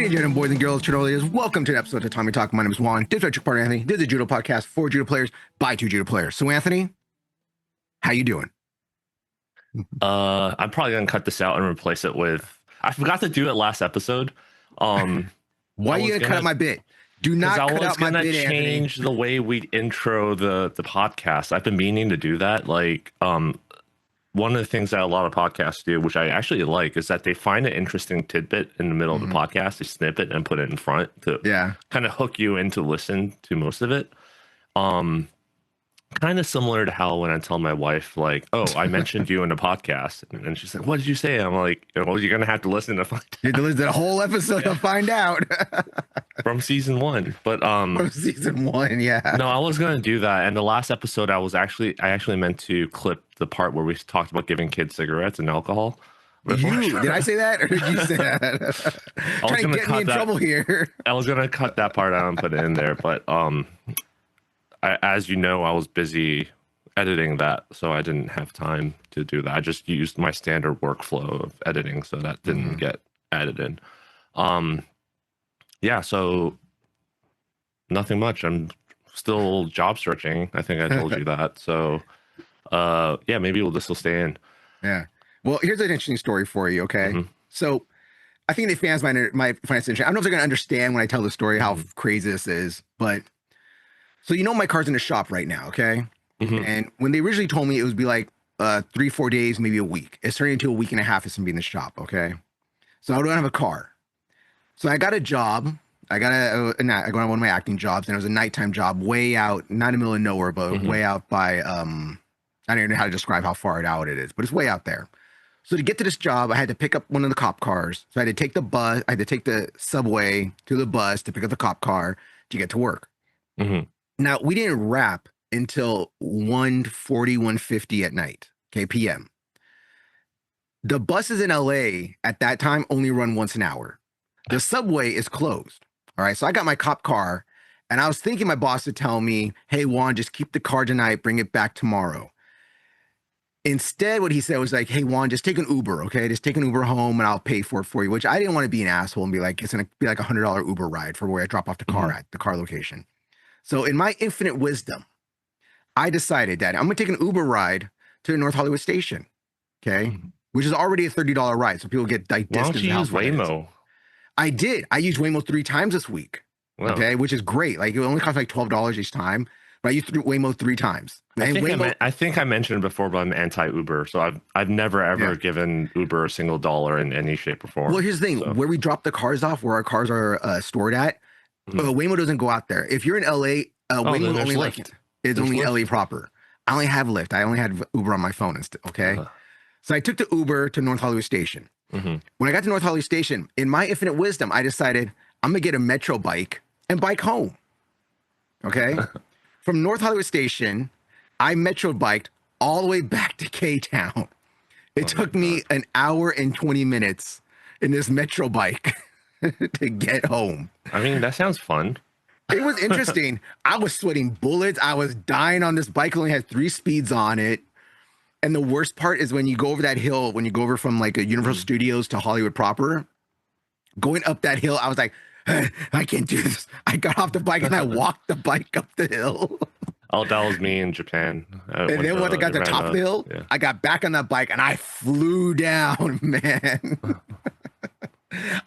and gentlemen, boys and girls, cheerleaders, welcome to an episode of Tatami Talk. My name is Juan. This is our trick partner, Anthony. This is a judo podcast for judo players by two judo players. So, Anthony, how you doing? I'm probably gonna cut this out and replace it with. I forgot to do it last episode. Why are you gonna cut out my bit? Do not cut out my bit, Anthony. Change the way we intro the podcast. I've been meaning to do that. Like, one of the things that a lot of podcasts do, which I actually like, is that they find an interesting tidbit in the middle of the podcast, they snip it and put it in front to kind of hook you in to listen to most of it. Kind of similar to how when I tell my wife, like, oh, I mentioned you in the podcast, and she's like, what did you say? I'm like, well, you're gonna have to listen to find out. You have to listen to the whole episode to find out. From season 1. But from season 1, yeah. No, I was gonna do that. And the last episode I actually meant to clip the part where we talked about giving kids cigarettes and alcohol. Did I say that, or did you say that? Trying to get me in trouble here. I was gonna cut that part out and put it in there, but as you know, I was busy editing that, so I didn't have time to do that. I just used my standard workflow of editing, so that didn't get added in. Yeah, so nothing much. I'm still job searching. I think I told you that. So, yeah, maybe this will stay in. Yeah. Well, here's an interesting story for you, okay? So, I think the fans might find this interesting. I don't know if they're going to understand when I tell the story how crazy this is, but so you know my car's in the shop right now, okay? And when they originally told me it would be like 3-4 days, maybe a week. It's turning into a week and a half. It's gonna be in the shop, okay? So I don't have a car. So I got a job. I go on one of my acting jobs, and it was a nighttime job, way out, not in the middle of nowhere, but way out by I don't even know how to describe how far out it is, but it's way out there. So to get to this job, I had to pick up one of the cop cars. So I had to take the bus. I had to take the subway to the bus to pick up the cop car to get to work. Now, we didn't wrap until 1:40, 1:50 at night, okay, p.m. The buses in LA at that time only run once an hour. The subway is closed, all right? So I got my cop car, and I was thinking my boss would tell me, hey, Juan, just keep the car tonight, bring it back tomorrow. Instead, what he said was like, hey, Juan, just take an Uber, okay? Just take an Uber home, and I'll pay for it for you, which I didn't want to be an asshole and be like, it's going to be like $100 Uber ride for where I drop off the car at, the car location. So in my infinite wisdom, I decided that I'm going to take an Uber ride to the North Hollywood station, okay? Which is already a $30 ride, so people get like Why don't you use Waymo? I did. I used Waymo 3 times this week, okay? Which is great. Like, it only costs like $12 each time, but I used Waymo 3 times. I think I mentioned before, but I'm anti-Uber, so I've never ever given Uber a single dollar in any shape or form. Well, here's the thing. So, where we drop the cars off, where our cars are stored at, Waymo doesn't go out there. If you're in LA, Waymo only Lyft. It's only LA proper. I only have Lyft. I only had Uber on my phone instead. Okay, so I took the Uber to North Hollywood Station. When I got to North Hollywood Station, in my infinite wisdom, I decided I'm gonna get a Metro bike and bike home. Okay, from North Hollywood Station, I Metro biked all the way back to K-Town. It took me an hour and 20 minutes in this Metro bike to get home. I mean, that sounds fun. It was interesting. I was sweating bullets. I was dying on this bike. It only had 3 speeds on it. And the worst part is when you go over that hill, when you go over from like a Universal Studios to Hollywood proper, going up that hill, I was like, I can't do this. I got off the bike and I walked the bike up the hill. Oh, that was me in Japan. And then when I got to the top of the hill, I got back on that bike and I flew down, man.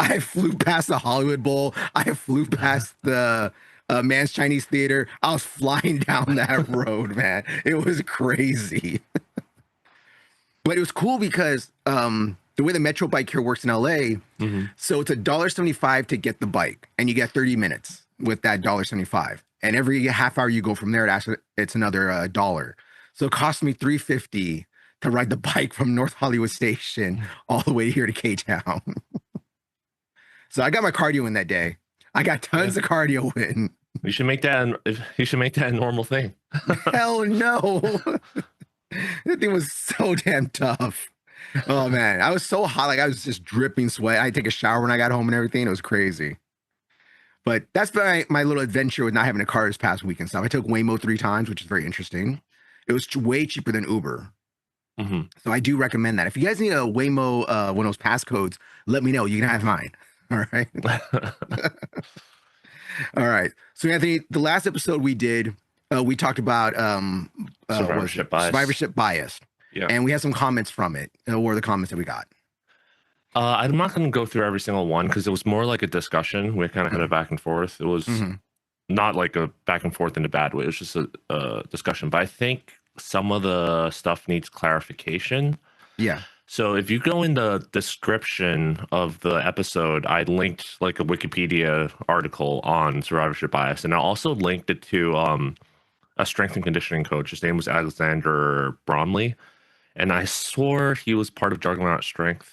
I flew past the Hollywood Bowl. I flew past the Man's Chinese Theater. I was flying down that road, man. It was crazy. But it was cool because the way the Metro bike here works in LA, so it's $1.75 to get the bike, and you get 30 minutes with that $1.75. And every half hour you go from there, it's another $1. So it cost me $3.50 to ride the bike from North Hollywood Station all the way here to K-Town. So I got my cardio in that day. I got tons of cardio in. You should make that a normal thing. Hell no. That thing was so damn tough. Oh man, I was so hot. Like, I was just dripping sweat. I had to take a shower when I got home and everything. It was crazy. But that's my little adventure with not having a car this past week and stuff. I took Waymo 3 times, which is very interesting. It was way cheaper than Uber. So I do recommend that. If you guys need a Waymo, one of those passcodes, let me know. You can have mine. All right. All right. So Anthony, the last episode we did, we talked about what was it? Survivorship bias. Survivorship bias. Yeah. And we had some comments from it. What were the comments that we got? I'm not going to go through every single one because it was more like a discussion. We kind of had a back and forth. It was not like a back and forth in a bad way. It was just a discussion. But I think some of the stuff needs clarification. Yeah. So if you go in the description of the episode, I linked like a Wikipedia article on survivorship bias, and I also linked it to a strength and conditioning coach. His name was Alexander Bromley, and I swore he was part of Juggernaut Strength.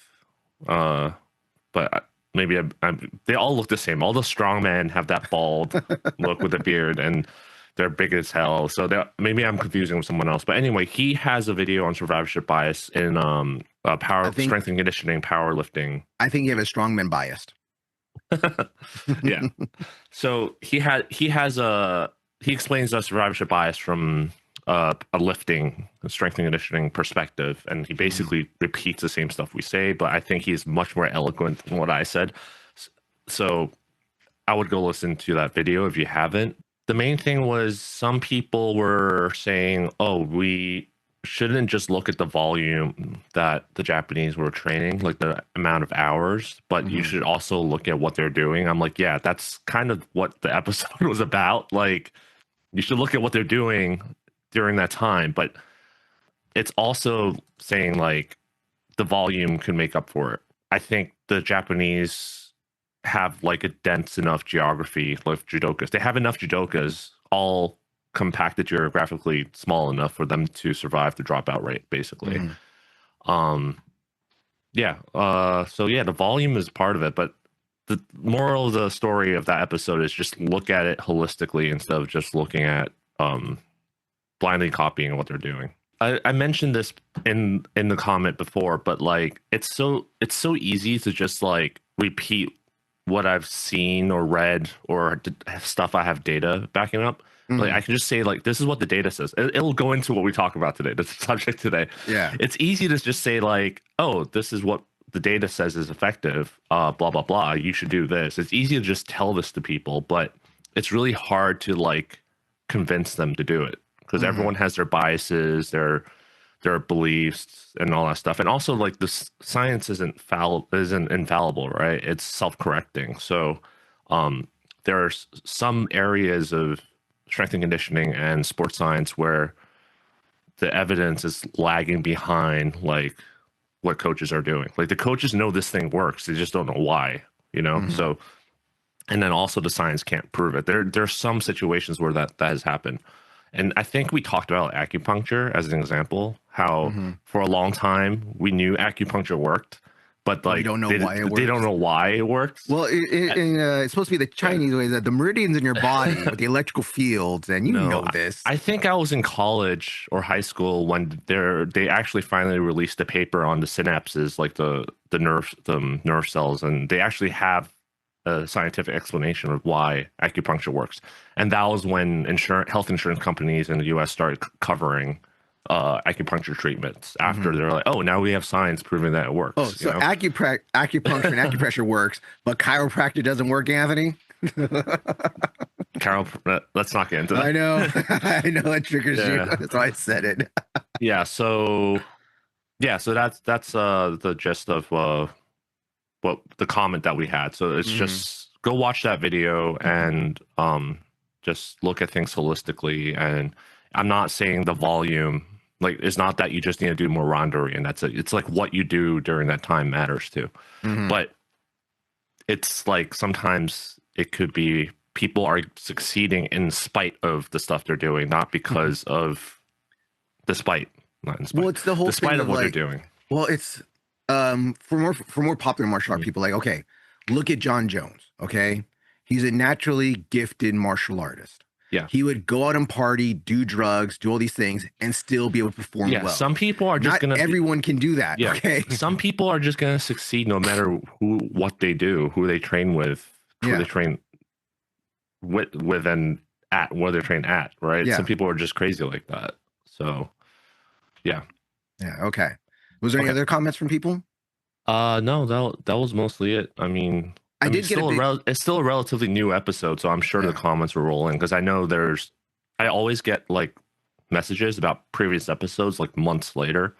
But maybe they all look the same. All the strongmen have that bald look with a beard, and they're big as hell. So maybe I'm confusing with someone else. But anyway, he has a video on survivorship bias in strength and conditioning, powerlifting. I think you have a strongman biased. Yeah. So he explains the survivorship bias from a lifting, strength and conditioning perspective, and he basically repeats the same stuff we say, but I think he's much more eloquent than what I said. So I would go listen to that video if you haven't. The main thing was some people were saying, oh, we shouldn't just look at the volume that the Japanese were training, like the amount of hours, but you should also look at what they're doing. I'm like, yeah, that's kind of what the episode was about. Like, you should look at what they're doing during that time, but it's also saying like the volume can make up for it. I think the Japanese have like a dense enough geography, like judokas. They have enough judokas all compacted geographically small enough for them to survive the dropout rate, basically. So the volume is part of it, but the moral of the story of that episode is just look at it holistically instead of just looking at blindly copying what they're doing. I mentioned this in the comment before, but like it's so easy to just like repeat what I've seen or read or stuff I have data backing up. Like I can just say like this is what the data says. It'll go into what we talk about today, the subject today. Yeah, it's easy to just say like, oh, this is what the data says is effective. Blah blah blah. You should do this. It's easy to just tell this to people, but it's really hard to like convince them to do it because everyone has their biases, their beliefs, and all that stuff. And also, like the science isn't infallible, right? It's self-correcting. So there are some areas of strength and conditioning and sports science where the evidence is lagging behind like what coaches are doing. Like the coaches know this thing works, they just don't know why, you know. So and then also the science can't prove it. There's some situations where that has happened. And I think we talked about acupuncture as an example, how for a long time we knew acupuncture worked, but like we don't know why it works. They don't know why it works. Well, it's supposed to be the Chinese way that the meridians in your body with the electrical fields, and you know this. I think I was in college or high school when they actually finally released a paper on the synapses, like the nerve cells, and they actually have a scientific explanation of why acupuncture works. And that was when health insurance companies in the US started covering acupuncture treatments after they're like, oh, now we have science proving that it works. Oh, so acupuncture and acupressure works, but chiropractic doesn't work, Anthony? Let's not get into that. I know. I know it triggers you. That's why I said it. So that's the gist of what the comment that we had. So it's just go watch that video and just look at things holistically. And I'm not saying the volume, like it's not that you just need to do more randori and that's it. It's like what you do during that time matters too. But it's like sometimes it could be people are succeeding in spite of the stuff they're doing, not because of despite. Not in spite. Well, it's the whole despite thing of what like, they're doing. Well, it's for more popular martial art people, like, okay, look at John Jones. Okay, he's a naturally gifted martial artist. Yeah, he would go out and party, do drugs, do all these things, and still be able to perform well. Some people are just not everyone can do that. Yeah, okay. Some people are just gonna succeed no matter what they do, who they train with, who they train with and at where they're trained at. Right. Some people are just crazy like that. So, yeah. Okay. Was there any other comments from people? No, that was mostly it. I mean, I mean, did get a big. it's still a relatively new episode, so I'm sure Yeah. the comments were rolling because I know I always get like messages about previous episodes like months later.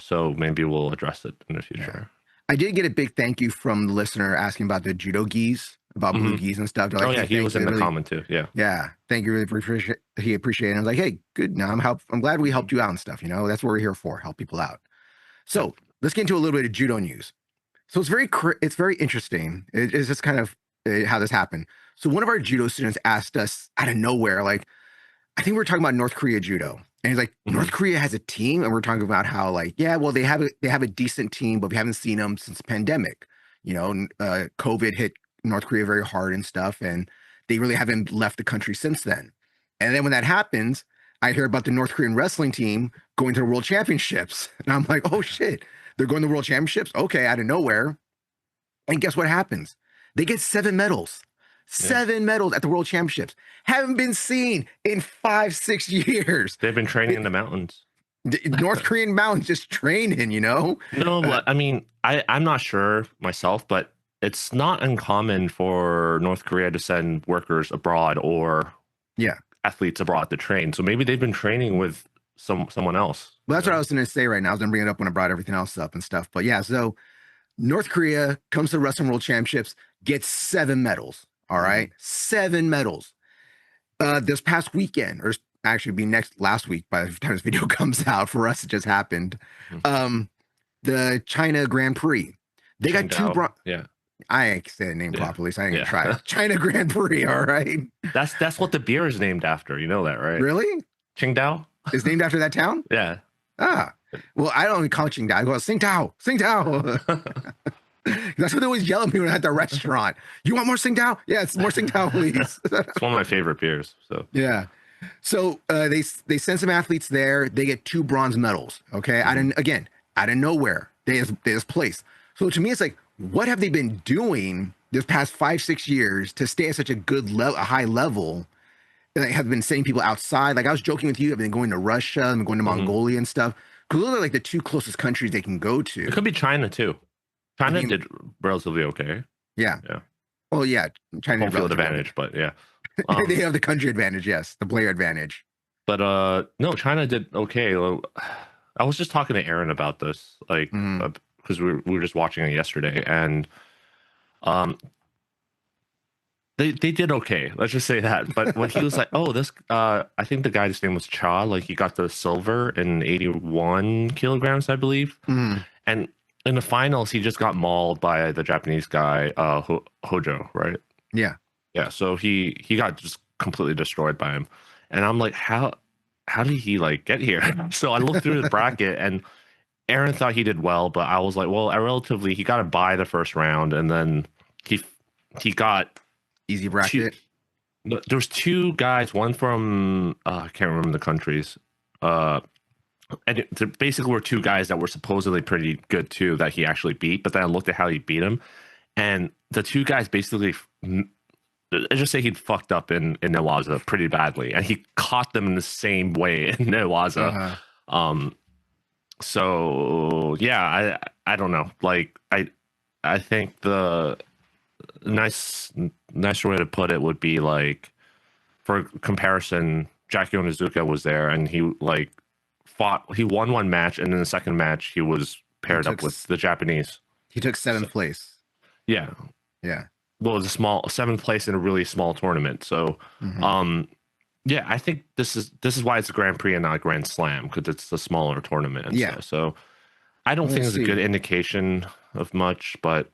So maybe we'll address it in the future. Yeah. I did get a big thank you from the listener asking about the judo gis, about blue gis and stuff. They're like, yeah, hey, he was in the really, comment too. Yeah. Yeah. Thank you. Really appreciate he appreciated it. I was like, hey, good. Now I'm glad we helped you out and stuff. You know, that's what we're here for, help people out. So let's get into a little bit of judo news. So it's very interesting. It's just kind of how this happened. So one of our judo students asked us out of nowhere, like, I think we were talking about North Korea judo. And he's like, North Korea has a team, and we're talking about how, like, yeah, well, they have a decent team, but we haven't seen them since the pandemic. You know, COVID hit North Korea very hard and stuff, and they really haven't left the country since then. And then when that happens, I hear about the North Korean wrestling team going to the World Championships, and I'm like, oh shit, they're going to the World Championships? Okay, out of nowhere. And guess what happens? They get 7 medals. 7 medals at the World Championships. Haven't been seen in 5-6 years. They've been training in the mountains. North Korean mountains, just training, you know? No, but I mean, I'm not sure myself, but it's not uncommon for North Korea to send workers abroad or athletes abroad to train. So maybe they've been training with someone else. Well, that's what I was going to say right now. I was going to bring it up when I brought everything else up and stuff. But yeah, so North Korea comes to the Wrestling World Championships, gets 7 medals. All right, 7 medals. This past weekend, or actually be last week by the time this video comes out, for us it just happened. The China Grand Prix. They got 2 yeah. I ain't say the name properly, so I ain't gonna try it. China Grand Prix, all right. That's what the beer is named after. You know that, right? Really? Qingdao? It's named after that town? Yeah. Ah. Well, I don't even call it Qingdao. I go Tsingtao, Tsingtao. That's what they always yell at me when I'm at the restaurant. You want more Tsingtao? Yeah, it's more Tsingtao, please. It's one of my favorite beers. So yeah. So they send some athletes there. They get 2 bronze medals. Okay, out of nowhere, they just place. So to me, it's like, what have they been doing this past 5-6 years to stay at such a good level, a high level? And they have been sending people outside. Like I was joking with you, I've been going to Russia, I've been going to Mongolia and stuff. Because those are like the 2 closest countries they can go to. It could be China too. China did relatively okay. Yeah. Well, yeah. China home field advantage, but yeah. They have the country advantage, yes, the player advantage. But no, China did okay. I was just talking to Aaron about this, like, because we were just watching it yesterday, and they did okay. Let's just say that. But when he was like, oh, this, I think the guy's name was Cha, like he got the silver in 81 kilograms, I believe, and in the finals, he just got mauled by the Japanese guy, Hojo, right? Yeah. Yeah. So he got just completely destroyed by him. And I'm like, how did he like get here? So I looked through the bracket and Aaron thought he did well, but I was like, well, he got to buy the first round. And then he got easy bracket. There's 2 guys, one from, I can't remember the countries. And there basically were 2 guys that were supposedly pretty good too that he actually beat, but then I looked at how he beat him, and the 2 guys basically, I just say he'd fucked up in Newaza pretty badly, and he caught them in the same way in Newaza. So yeah, I don't know. Like I think the nicer way to put it would be like, for comparison, Jackie Onizuka was there, and he like he won 1 match, and in the second match he was paired up with the Japanese. He took 7th place. Yeah. Well, it was a 7th place in a really small tournament. So yeah, I think this is why it's a Grand Prix and not a Grand Slam, because it's a smaller tournament and stuff. So I don't think it's a good indication of much, but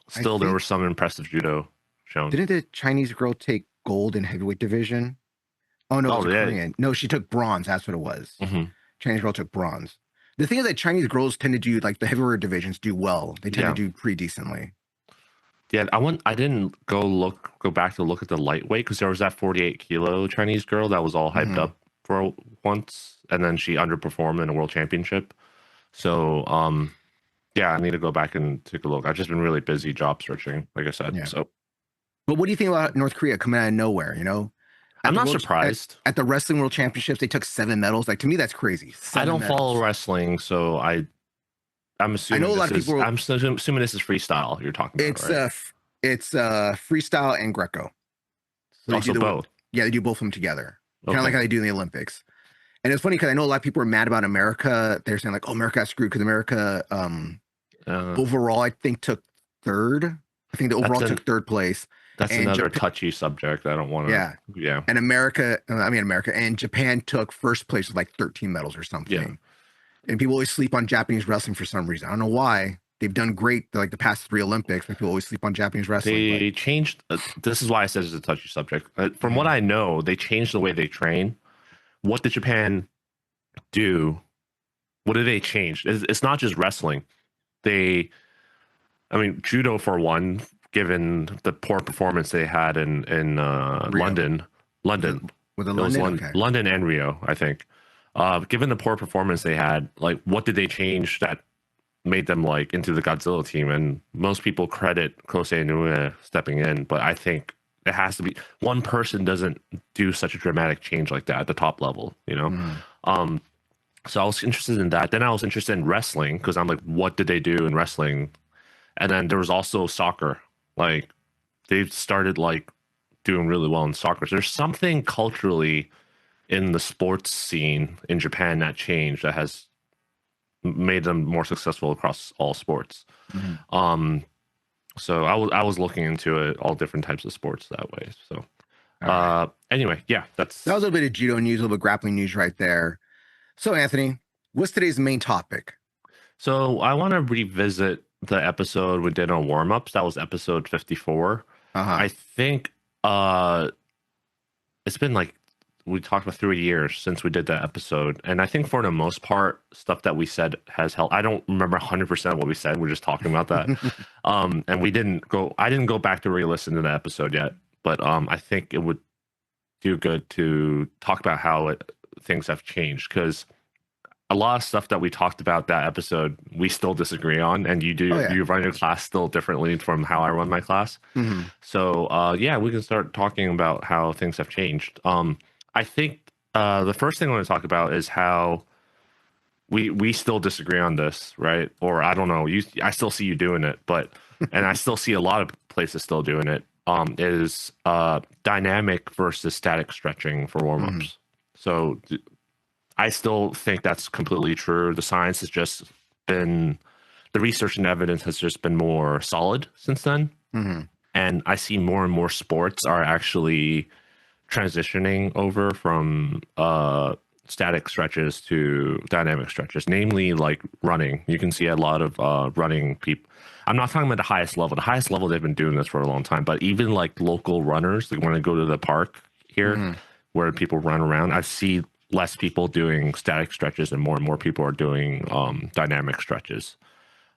still there was some impressive judo shown. Didn't the Chinese girl take gold in heavyweight division? Oh, no, it was Korean. No, she took bronze. That's what it was. Chinese girl took bronze. The thing is that Chinese girls tend to do, like, the heavyweight divisions do well. They tend to do pretty decently. Yeah, I didn't go back to look at the lightweight, because there was that 48 kilo Chinese girl that was all hyped up for once, and then she underperformed in a world championship. So, yeah, I need to go back and take a look. I've just been really busy job searching, like I said. So, but what do you think about North Korea coming out of nowhere? You know, I'm not surprised. At the Wrestling World Championships, they took 7 medals. Like, to me, that's crazy. I don't follow wrestling, so I I'm I know assuming a lot this of is. people. I'm assuming this is freestyle you're talking about, It's right? it's freestyle and Greco. So they do Also both. they do both of them together, kind of like Okay. how they do in the Olympics. And it's funny because I know a lot of people are mad about America. They're saying like, "Oh, America got screwed," because America overall I think took third. I think the overall took third place, That's and another touchy subject. I don't want to. yeah, Yeah. and America and Japan took first place with like 13 medals or something. Yeah. And people always sleep on Japanese wrestling for some reason. I don't know why. They've done great like the past 3 Olympics, but people always sleep on Japanese wrestling. They changed. This is why I said it's a touchy subject. From what I know, they changed the way they train. What did Japan do? What did they change? It's not just wrestling. I mean, judo for one. Given the poor performance they had in London, with the it was London, okay. London and Rio, I think. Given the poor performance they had, like, what did they change that made them like into the Godzilla team? And most people credit Kosei Inoue stepping in, but I think it has to be one person doesn't do such a dramatic change like that at the top level, you know. So I was interested in that. Then I was interested in wrestling because I'm like, what did they do in wrestling? And then there was also soccer. Like, they've started like doing really well in soccer. So there's something culturally in the sports scene in Japan that changed that has made them more successful across all sports. So I was looking into it, all different types of sports that way. So anyway, yeah, that was a little bit of judo news, a little bit of grappling news right there. So Anthony, what's today's main topic? So I want to revisit the episode we did on warm-ups. That was episode 54. I think it's been like, we talked about 3 years since we did that episode. And I think for the most part, stuff that we said has held. I don't remember 100% what we said. We're just talking about that. And I didn't go back to re-listen to the episode yet, but I think it would do good to talk about how things have changed, because a lot of stuff that we talked about that episode, we still disagree on, and you run your class still differently from how I run my class. So yeah, we can start talking about how things have changed. I think the first thing I want to talk about is how we still disagree on this, right? Or I don't know, I still see you doing it, but and I still see a lot of places still doing it. Is dynamic versus static stretching for warm-ups. So I still think that's completely true. The science has just been, the research and evidence has just been more solid since then. And I see more and more sports are actually transitioning over from static stretches to dynamic stretches, namely like running. You can see a lot of running people. I'm not talking about the highest level. The highest level, they've been doing this for a long time, but even like local runners, like when I go to the park here where people run around, I see less people doing static stretches and more people are doing dynamic stretches.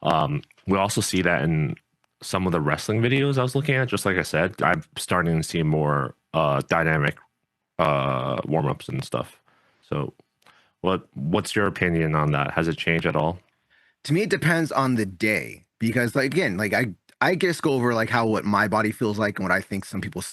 We also see that in some of the wrestling videos I was looking at. Just like I said, I'm starting to see more dynamic warm-ups and stuff. So what's your opinion on that? Has it changed at all? To me, it depends on the day, because like, again, like I just go over like what my body feels like and what I think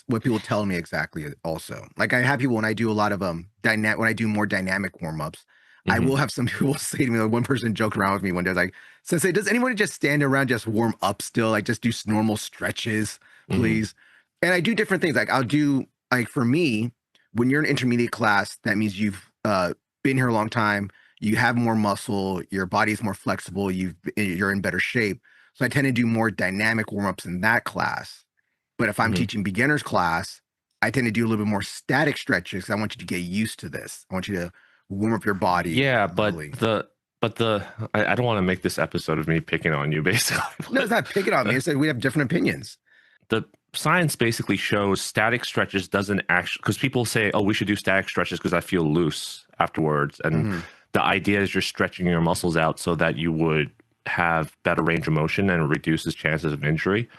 what people tell me exactly also. Like I have people when I do a lot of when I do more dynamic warm-ups, I will have some people say to me, like one person joked around with me one day, like, Sensei, does anybody just stand around, just warm up still? Like just do normal stretches, please. And I do different things. Like I'll do, like for me, when you're in intermediate class, that means you've been here a long time, you have more muscle, your body's more flexible, you're in better shape. So I tend to do more dynamic warm-ups in that class. But if I'm teaching beginners class, I tend to do a little bit more static stretches because I want you to get used to this. I want you to warm up your body. Yeah, but I don't want to make this episode of me picking on you, basically. No, it's not picking on me. It's that we have different opinions. The science basically shows static stretches doesn't actually, because people say, oh, we should do static stretches because I feel loose afterwards. And the idea is you're stretching your muscles out so that you would have better range of motion and it reduces chances of injury.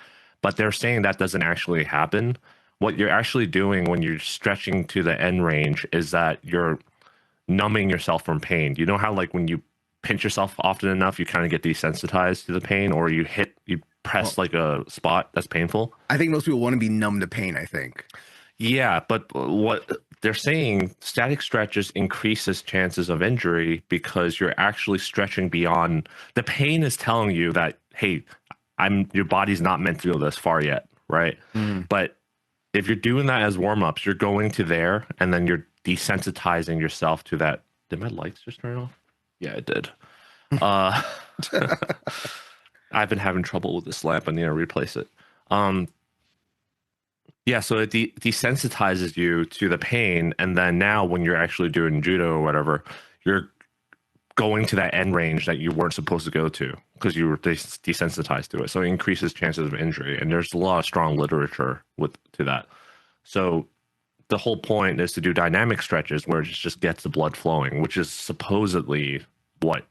But they're saying that doesn't actually happen. What you're actually doing when you're stretching to the end range is that you're numbing yourself from pain. You know how like when you pinch yourself often enough, you kind of get desensitized to the pain, or you press like a spot that's painful? I think most people want to be numb to pain, I think. Yeah, but what they're saying static stretches increases chances of injury because you're actually stretching beyond the pain is telling you that, hey, your body's not meant to go this far yet, right? But if you're doing that as warm-ups, you're going to there and then you're desensitizing yourself to that. Did my lights just turn off? Yeah, it did. I've been having trouble with this lamp. I need to replace it. Yeah, so it desensitizes you to the pain, and then now when you're actually doing judo or whatever, you're going to that end range that you weren't supposed to go to because you were desensitized to it. So it increases chances of injury, and there's a lot of strong literature to that. So the whole point is to do dynamic stretches where it just gets the blood flowing, which is supposedly what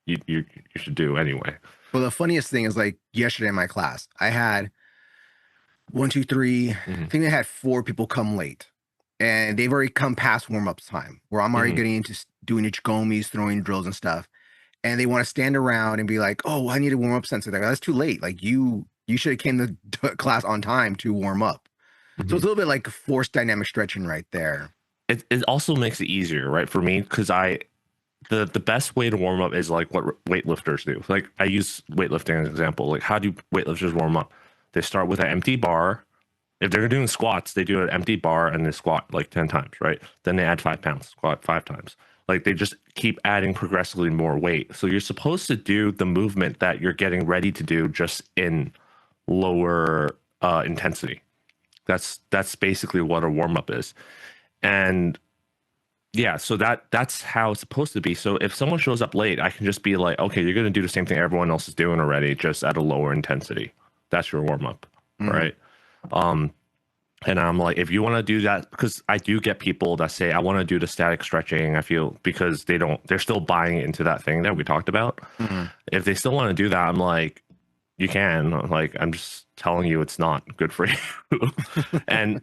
you should do anyway. Well, the funniest thing is like yesterday in my class, I had 1, 2, 3. I think I had 4 people come late, and they've already come past warm-ups time where I'm already getting into doing ichigomis, throwing drills and stuff. And they want to stand around and be like, "Oh, I need a warm-up sensor." Like, that's too late. Like you should have came to class on time to warm up. So it's a little bit like forced dynamic stretching right there. It also makes it easier, right, for me, because the best way to warm up is like what weightlifters do. Like I use weightlifting as an example. Like how do weightlifters warm up? They start with an empty bar. If they're doing squats, they do an empty bar and they squat like 10 times, right? Then they add 5 pounds, squat 5 times. Like they just keep adding progressively more weight. So you're supposed to do the movement that you're getting ready to do just in lower intensity. That's basically what a warm up is. And yeah, so that's how it's supposed to be. So if someone shows up late, I can just be like, okay, you're going to do the same thing everyone else is doing already, just at a lower intensity. That's your warm up, right? And I'm like, if you want to do that, because I do get people that say, I want to do the static stretching. I feel because they're still buying into that thing that we talked about. If they still want to do that, I'm like, you can. Like, I'm just telling you, it's not good for you. And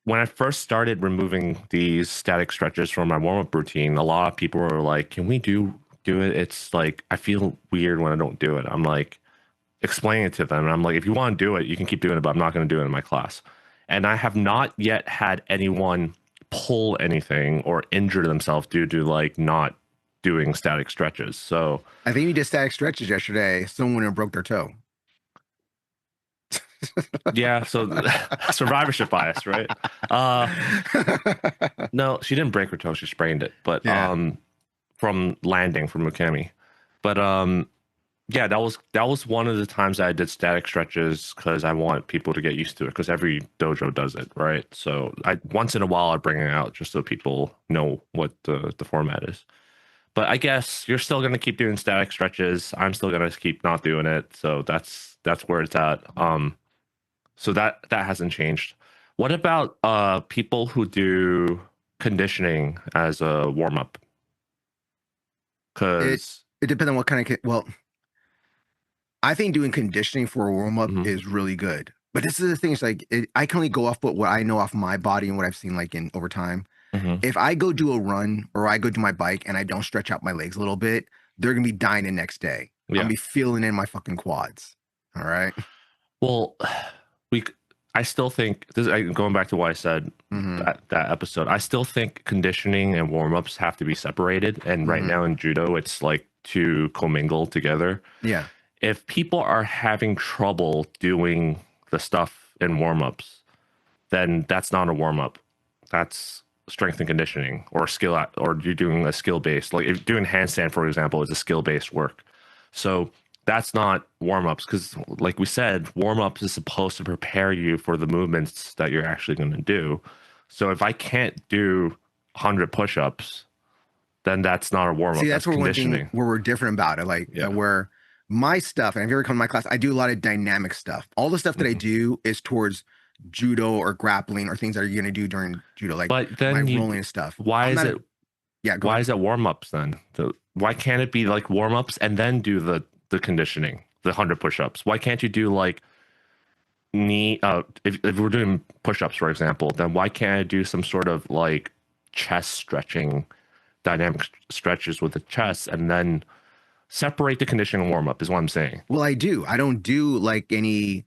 when I first started removing these static stretches from my warm up routine, a lot of people were like, can we do it? It's like, I feel weird when I don't do it. I'm like, explaining it to them. And I'm like, if you want to do it, you can keep doing it, but I'm not going to do it in my class. And I have not yet had anyone pull anything or injure themselves due to like not doing static stretches. So I think you did static stretches yesterday. Someone broke their toe. Yeah, so survivorship bias, right? No, she didn't break her toe; she sprained it, but from landing from Mukami. But yeah, that was one of the times I did static stretches because I want people to get used to it because every dojo does it, right? So I once in a while I bring it out just so people know what the format is. But I guess you're still gonna keep doing static stretches. I'm still gonna keep not doing it. So that's where it's at. So that hasn't changed. What about people who do conditioning as a warm up? Because it depends on what kind of well, I think doing conditioning for a warm up is really good. But this is the thing: is like I can only go off what I know off my body and what I've seen like in over time. If I go do a run or I go do my bike and I don't stretch out my legs a little bit, they're gonna be dying the next day. I'm gonna be feeling in my fucking quads. All right. Well, I still think this. Going back to what I said that episode, I still think conditioning and warm ups have to be separated. And right now in judo, it's like to commingle together. Yeah. If people are having trouble doing the stuff in warm ups, then that's not a warm up. That's strength and conditioning or skill, or you're doing a skill based, like if doing handstand, for example, is a skill based work. So that's not warm-ups because like we said, warm-ups is supposed to prepare you for the movements that you're actually going to do. So if I can't do 100 push-ups, then that's not a warm-up. See, that's where conditioning. One thing where we're different about it. Like where my stuff, and if you ever come to my class, I do a lot of dynamic stuff. All the stuff that I do is towards judo or grappling or things that you're going to do during judo, like but then my rolling stuff. Why is it? Why is it warm-ups then? Why can't it be like warm-ups and then do the conditioning, the 100 push-ups? Why can't you do like knee if we're doing push-ups, for example, then why can't I do some sort of like chest stretching, dynamic stretches with the chest and then separate the conditioning and warm-up is what I'm saying. Well, I do. I don't do like any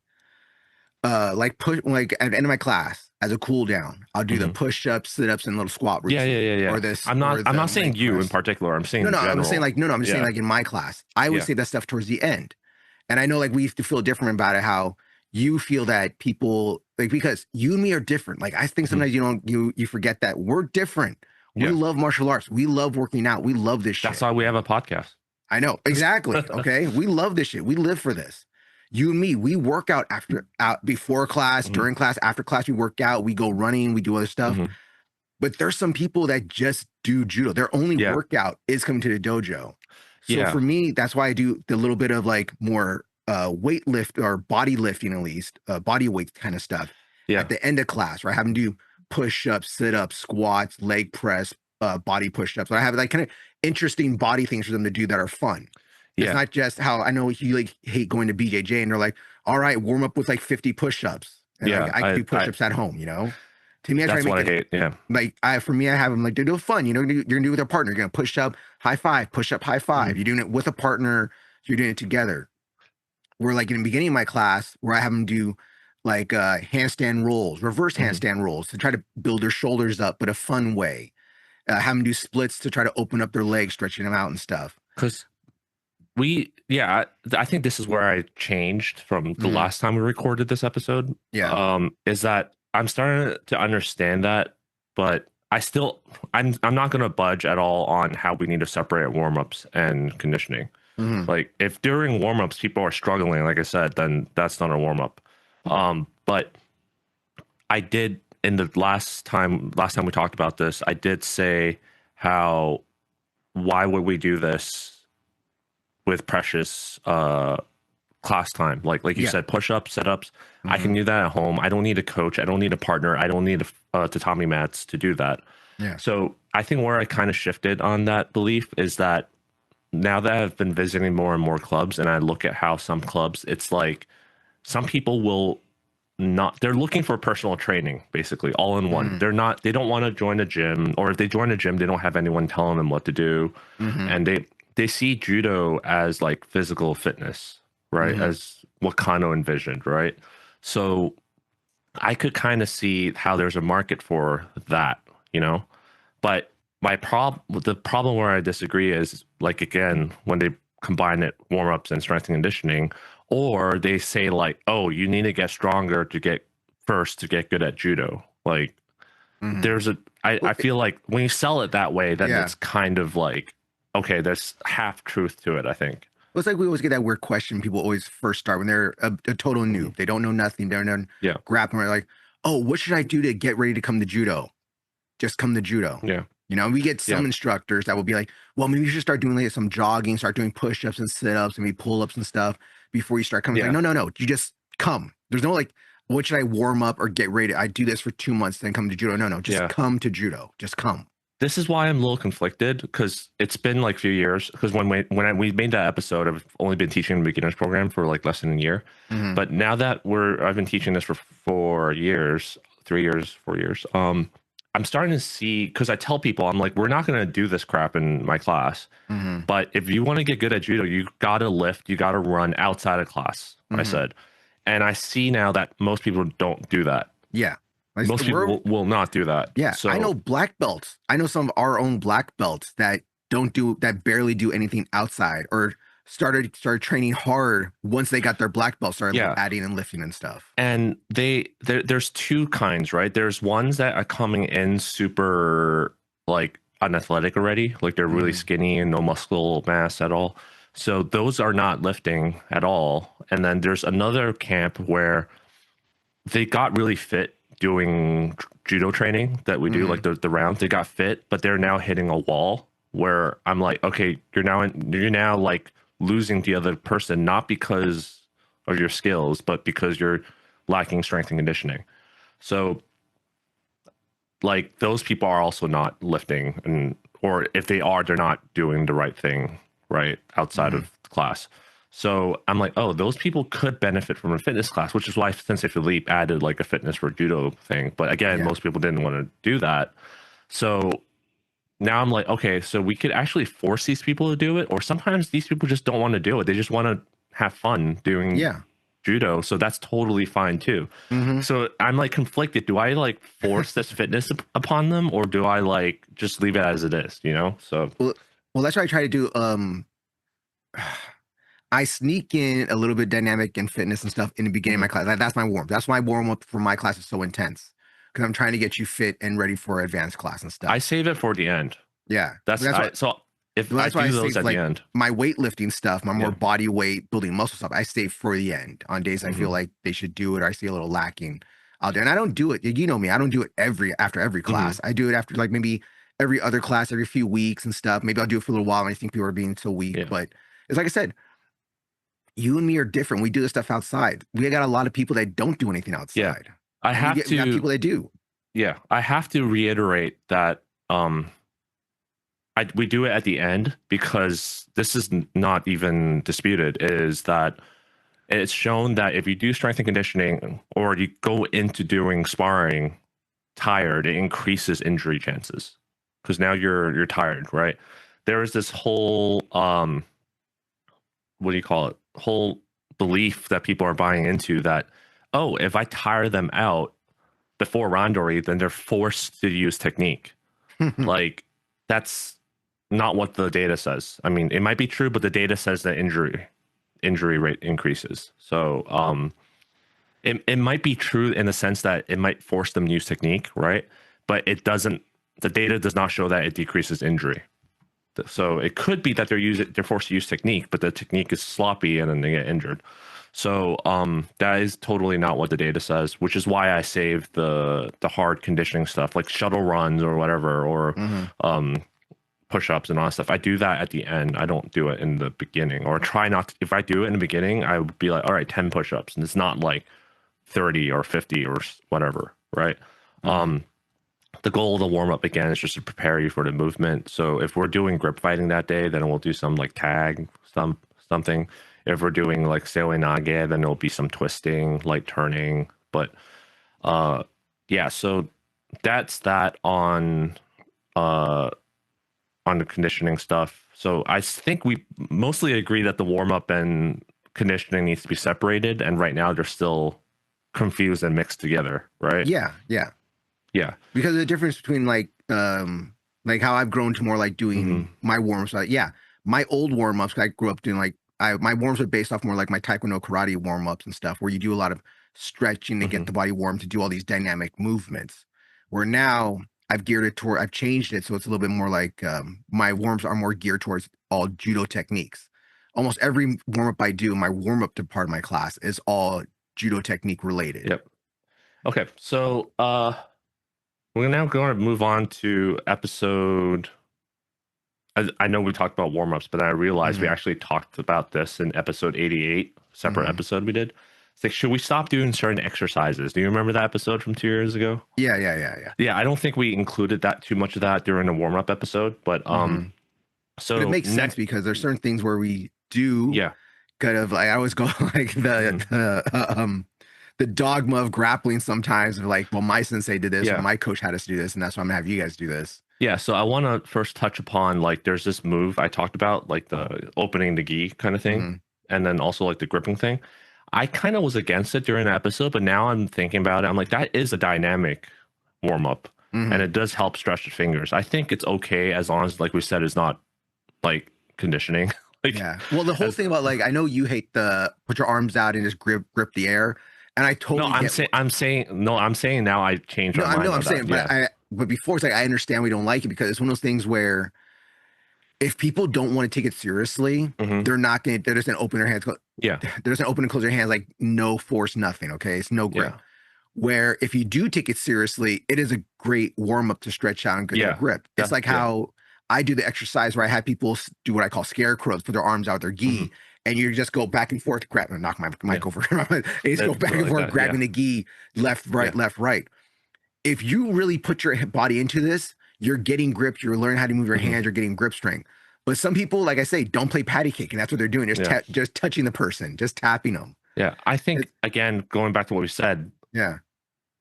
like push like at the end of my class as a cool down, I'll do the Hmm. push-ups, sit-ups, and little squat Yeah, yeah, routine, yeah, or yeah. this, I'm or not the saying leg you in press. particular. I'm saying No, in no, I'm saying general. like no, no, I'm just saying Yeah, like in my class, I would yeah. say that stuff towards the end. And I know like we used to feel different about it, how you feel that people like because you and me are different. Like I think Hmm. sometimes you forget that we're different. We Yeah. love martial arts. We love working out. We love this That's shit. why we have a podcast. I know exactly. Okay, we love this shit. We live for this. You and me, we work out out before class, Hmm. during class, after class. We work out. We go running. We do other stuff. Hmm. But there's some people that just do judo. Their only Yeah, workout is coming to the dojo. So yeah, for me, that's why I do the little bit of like more weight lift or body lifting, at least body weight kind of stuff yeah, at the end of class, where I have them do push-ups, sit-ups, squats, leg press, body push-ups. I have like kind of interesting body things for them to do that are fun. It's yeah. not just how I know you like hate going to BJJ and they're like, all right, warm up with like 50 push-ups. And like Yeah, I can do I push-ups at home, To me, I try to that's make what I it hate. Yeah. like for me, I have them like they're doing fun. You're gonna do it with a partner. You're gonna push up, high five, push up, high Hmm. five. You're doing it with a partner. You're doing it together. Where like in the beginning of my class, where I have them do like handstand rolls, reverse Hmm. handstand rolls to try to build their shoulders up, but a fun way. Have them do splits to try to open up their legs, stretching them out and stuff. Because yeah, I think this is where I changed from the Hmm. last time we recorded this episode. Yeah. Is that I'm starting to understand that, but I'm not gonna budge at all on how we need to separate warm-ups and conditioning. Hmm. Like if during warm-ups people are struggling, like I said, then that's not a warm-up. But I did in the last time we talked about this, I did say how why would we do this with precious class time? Like you Yeah. said, push-ups, sit-ups. I Hmm. can do that at home. I don't need a coach. I don't need a partner. I don't need tatami mats to do that. Yeah. So I think where I kind of shifted on that belief is that now that I've been visiting more and more clubs and I look at how some clubs, it's like some people will not, they're looking for personal training basically all in one. Hmm. They don't want to join a gym, or if they join a gym they don't have anyone telling them what to do, Hmm. and they see judo as like physical fitness, right? Hmm. As what Kano envisioned, right? So I could kind of see how there's a market for that, you know. But the problem where I disagree is like again when they combine it warm-ups and strength and conditioning, or they say like, oh, you need to get stronger to get first to get good at judo. Like Hmm. there's I Well, feel like when you sell it that way, then yeah. it's kind of like okay, there's half truth to it, I think. Well, it's like we always get that weird question people always first start when they're a total Hmm. noob. They don't know nothing. They're not Yeah, grappling. They're like, oh, what should I do to get ready to come to judo? Just come to judo. yeah, We get yeah, some instructors that will be like, well, maybe you should start doing like some jogging, start doing push-ups and sit-ups and maybe pull-ups and stuff before you start coming. It's like, yeah. no, no, no. You just come. There's no like, what should I warm up or get ready? I do this for 2 months, then come to judo. No, no, just Yeah. come to judo. Just come. This is why I'm a little conflicted because it's been like a few years. Because we made that episode, I've only been teaching the beginners program for like less than a year. Hmm. But now that I've been teaching this for 4 years, 3 years, 4 years. I'm starting to see because I tell people I'm like, we're not going to do this crap in my class. Hmm. But if you want to get good at judo, you got to lift, you got to run outside of class. I Hmm. said, and I see now that most people don't do that. Yeah. Like, Most people we're will not do that. Yeah, I know So black belts. I know some of our own black belts that that barely do anything outside or started training hard once they got their black belt, started yeah. adding and lifting and stuff. And there's two kinds, right? There's ones that are coming in super like unathletic already, like they're really Hmm. skinny and no muscle mass at all. So those are not lifting at all. And then there's another camp where they got really fit doing judo training that we do, Hmm. like the rounds. They got fit, but they're now hitting a wall where I'm like, okay, you're now like losing the other person, not because of your skills, but because you're lacking strength and conditioning. So like those people are also not lifting, and or if they are, they're not doing the right thing right outside Hmm. of class. So I'm like, oh, those people could benefit from a fitness class, which is why Sensei Philippe added like a fitness for judo thing. But again, Yeah. most people didn't want to do that. So now I'm like, okay, so we could actually force these people to do it, or sometimes these people just don't want to do it. They just want to have fun doing Yeah. judo, so that's totally fine too. Mm-hmm. So I'm like conflicted. Do I like force this fitness upon them, or do I like just leave it as it is? You know? So Well, that's what I try to do. I sneak in a little bit dynamic and fitness and stuff in the beginning of my class. That's my warm. That's why warm up for my class is so intense because I'm trying to get you fit and ready for advanced class and stuff. I save it for the end. Yeah, So if I that's why do I those save at the like end, my weightlifting stuff, my more body weight building muscle stuff. I save for the end on days I feel like they should do it or I see a little lacking out there. And I don't do it. You know me. I don't do it after every class. I do it after like maybe every other class every few weeks and stuff. Maybe I'll do it for a little while and I think people are being so weak. But it's like I said, you and me are different. We do this stuff outside. We got a lot of people that don't do anything outside. Yeah. We got people that do. Yeah, I have to reiterate that we do it at the end because this is not even disputed, is that it's shown that if you do strength and conditioning or you go into doing sparring tired, it increases injury chances because now you're tired, right? There is this whole what do you call it? Whole belief that people are buying into that, oh, if I tire them out before randori, then they're forced to use technique. Like that's not what the data says. I mean, it might be true, but the data says that injury rate increases. So it might be true in the sense that it might force them to use technique, right? But it doesn't. The data does not show that it decreases injury. So it could be that they're forced to use technique, but the technique is sloppy and then they get injured. So that is totally not what the data says, which is why I save the hard conditioning stuff like shuttle runs or whatever, or push-ups and all that stuff. I do that at the end. I don't do it in the beginning, or try not to. If I do it in the beginning, I would be like, all right, 10 push-ups, and it's not like 30 or 50 or whatever, right? The goal of the warm-up again is just to prepare you for the movement. So if we're doing grip fighting that day, then we'll do some like tag, something. If we're doing like seoi nage, then it'll be some twisting, light turning. But yeah, so that's that on the conditioning stuff. So I think we mostly agree that the warm-up and conditioning needs to be separated, and right now they're still confused and mixed together, right? Yeah. Because of the difference between like how I've grown to more like doing my warm-ups. My old warm-ups, I grew up doing like my warm-ups are based off more like my taekwondo karate warm-ups and stuff, where you do a lot of stretching to get the body warm to do all these dynamic movements. Where now I've changed it so it's a little bit more like my warm-ups are more geared towards all judo techniques. Almost every warm-up I do, my warm-up to part of my class is all judo technique related. Yep. Okay, so we're now going to move on to episode. I know we talked about warm-ups, but I realized we actually talked about this in episode 88, separate episode we did. It's like, should we stop doing certain exercises? Do you remember that episode from 2 years ago? Yeah. Yeah, I don't think we included too much of that during the warm-up episode, but so but it makes sense because there's certain things where we do kind of like I always go like the dogma of grappling sometimes of like, well, my sensei did this, or my coach had us do this, and that's why I'm gonna have you guys do this. Yeah, so I want to first touch upon like there's this move I talked about, like the opening the gi kind of thing, and then also like the gripping thing. I kind of was against it during the episode, but now I'm thinking about it. I'm like, that is a dynamic warm up, and it does help stretch the fingers. I think it's okay as long as, like we said, it's not like conditioning. Well, the whole thing about like, I know you hate the put your arms out and just grip the air, and I totally. I'm saying now I changed my mind. I'm saying, but before it's like I understand we don't like it because it's one of those things where if people don't want to take it seriously, they're just gonna open their hands. They're just gonna open and close their hands like no force, nothing. Okay, it's no grip. Where if you do take it seriously, it is a great warm up to stretch out and get a grip. It's like how I do the exercise where I have people do what I call scarecrows, put their arms out their gi, and you just go back and forth, grab and knock my mic over. You just go back and forth, grabbing the gi, left, right. If you really put your body into this, you're getting grip, you're learning how to move your hands, you're getting grip strength. But some people, like I say, don't play patty cake, and that's what they're doing. Just touching the person, just tapping them. Yeah, I think, again, going back to what we said,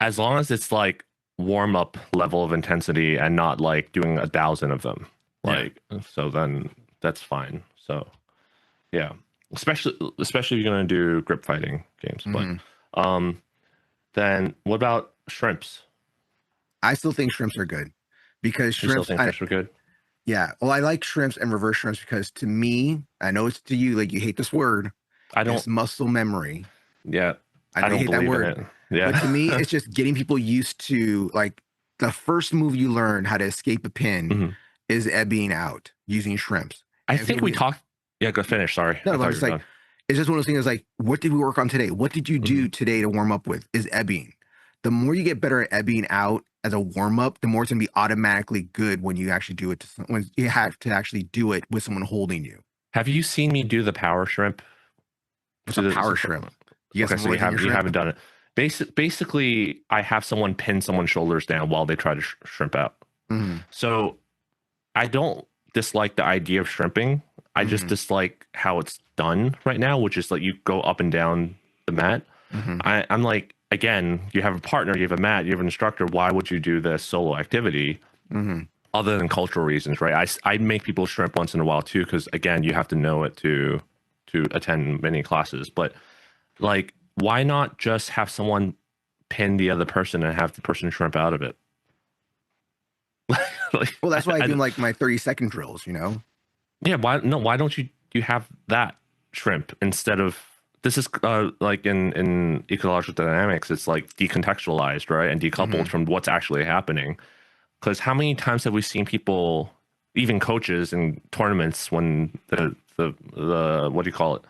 as long as it's like warm up level of intensity and not like doing 1,000 of them, so then that's fine. So, yeah. especially if you're going to do grip fighting games. Mhm. But then what about shrimps? I still think shrimps are good because You still shrimps, think shrimps are good? yeah. Well, I like shrimps and reverse shrimps because to me, I know it's to you, like you hate this word, I don't. it's muscle memory. Yeah, I I know you don't hate that believe in word, it. but to me, Yeah. it's just getting people used to like the first move you learn how to escape a pin Mhm. is ebbing out using shrimps. I And think people we get, talked. Yeah, go finish. Sorry, no, I but I'm thought you just were like, done. it's just one of those things like, what did we work on today? What did you Hmm. do today to warm up with? Is ebbing. The more you get better at ebbing out as a warm up, the more it's going to be automatically good when you actually do it when you have to actually do it with someone holding you. Have you seen me do the power shrimp? What's a To power the, shrimp? You got okay, some so roids in your you shrimp? haven't done it. Basically, I have someone pin someone's shoulders down while they try to shrimp out. Mm-hmm. So I don't dislike the idea of shrimping. I just Mm-hmm. dislike how it's done right now, which is like you go up and down the mat. Mm-hmm. I'm like, again, you have a partner, you have a mat, you have an instructor. Why would you do this solo activity Mm-hmm. other than cultural reasons, right? I make people shrimp once in a while too, because again, you have to know it to attend many classes. But like, why not just have someone pin the other person and have the person shrimp out of it? like, Well, that's why I do I, like my 30-second drills, you know? yeah, why don't you have that shrimp instead of this is like in ecological dynamics, it's like decontextualized, right? And decoupled Mm-hmm. from what's actually happening. Because how many times have we seen people, even coaches in tournaments, when the what do you call it?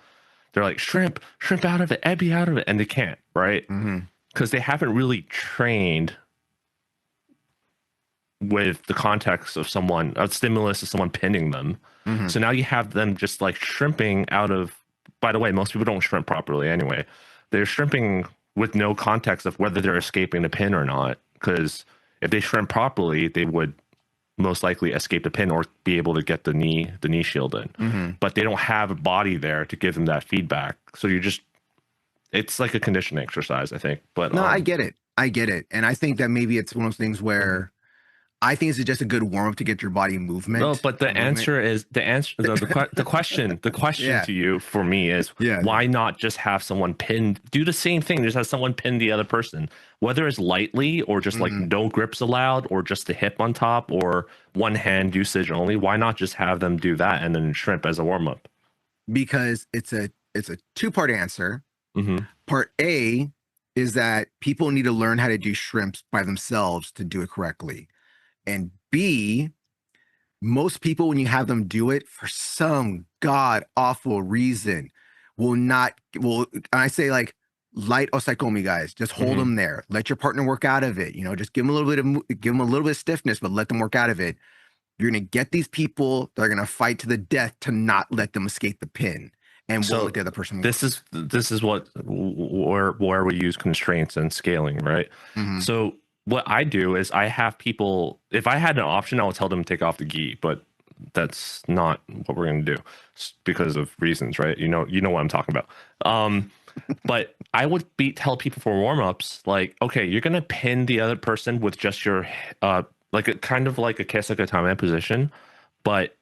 They're like shrimp out of it, Ebby out of it, and they can't, right? Mm-hmm. Because they haven't really trained with the context of someone, a stimulus of someone pinning them. Mm-hmm. So now you have them just like shrimping out of, by the way, most people don't shrimp properly anyway. They're shrimping with no context of whether they're escaping the pin or not. Because if they shrimp properly, they would most likely escape the pin or be able to get the knee shield in. Mm-hmm. But they don't have a body there to give them that feedback. So you're just, it's like a conditioning exercise, I think. But No, I get it. I get it. And I think that maybe it's one of those things Mhm. where I think it's just a good warm up to get your body No, movement. but the Movement. answer is the question Yeah. to you for me is Yeah. Yeah. why not just have someone pin, do the same thing, just have someone pin the other person, whether it's lightly or just like Mm-hmm. no grips allowed or just the hip on top or one hand usage only. Why not just have them do that and then shrimp as a warm up? Because it's a two-part answer. Hmm. Part A is that people need to learn how to do shrimps by themselves to do it correctly. And B, most people, when you have them do it for some god awful reason, and I say like light osaikomi guys, just hold Hmm. them there. Let your partner work out of it. You know, just give them a little bit of stiffness, but let them work out of it. You're gonna get these people that are gonna fight to the death to not let them escape the pin and won't let So the other person this work. is this is what where we use constraints and scaling, right? Mm-hmm. So what I do is I have people. If I had an option, I would tell them to take off the gi, but that's not what we're going to do because of reasons, right? You know what I'm talking about. But I would tell people for warm-ups like, okay, you're going to pin the other person with just your like a kind of like a kesagatame position, but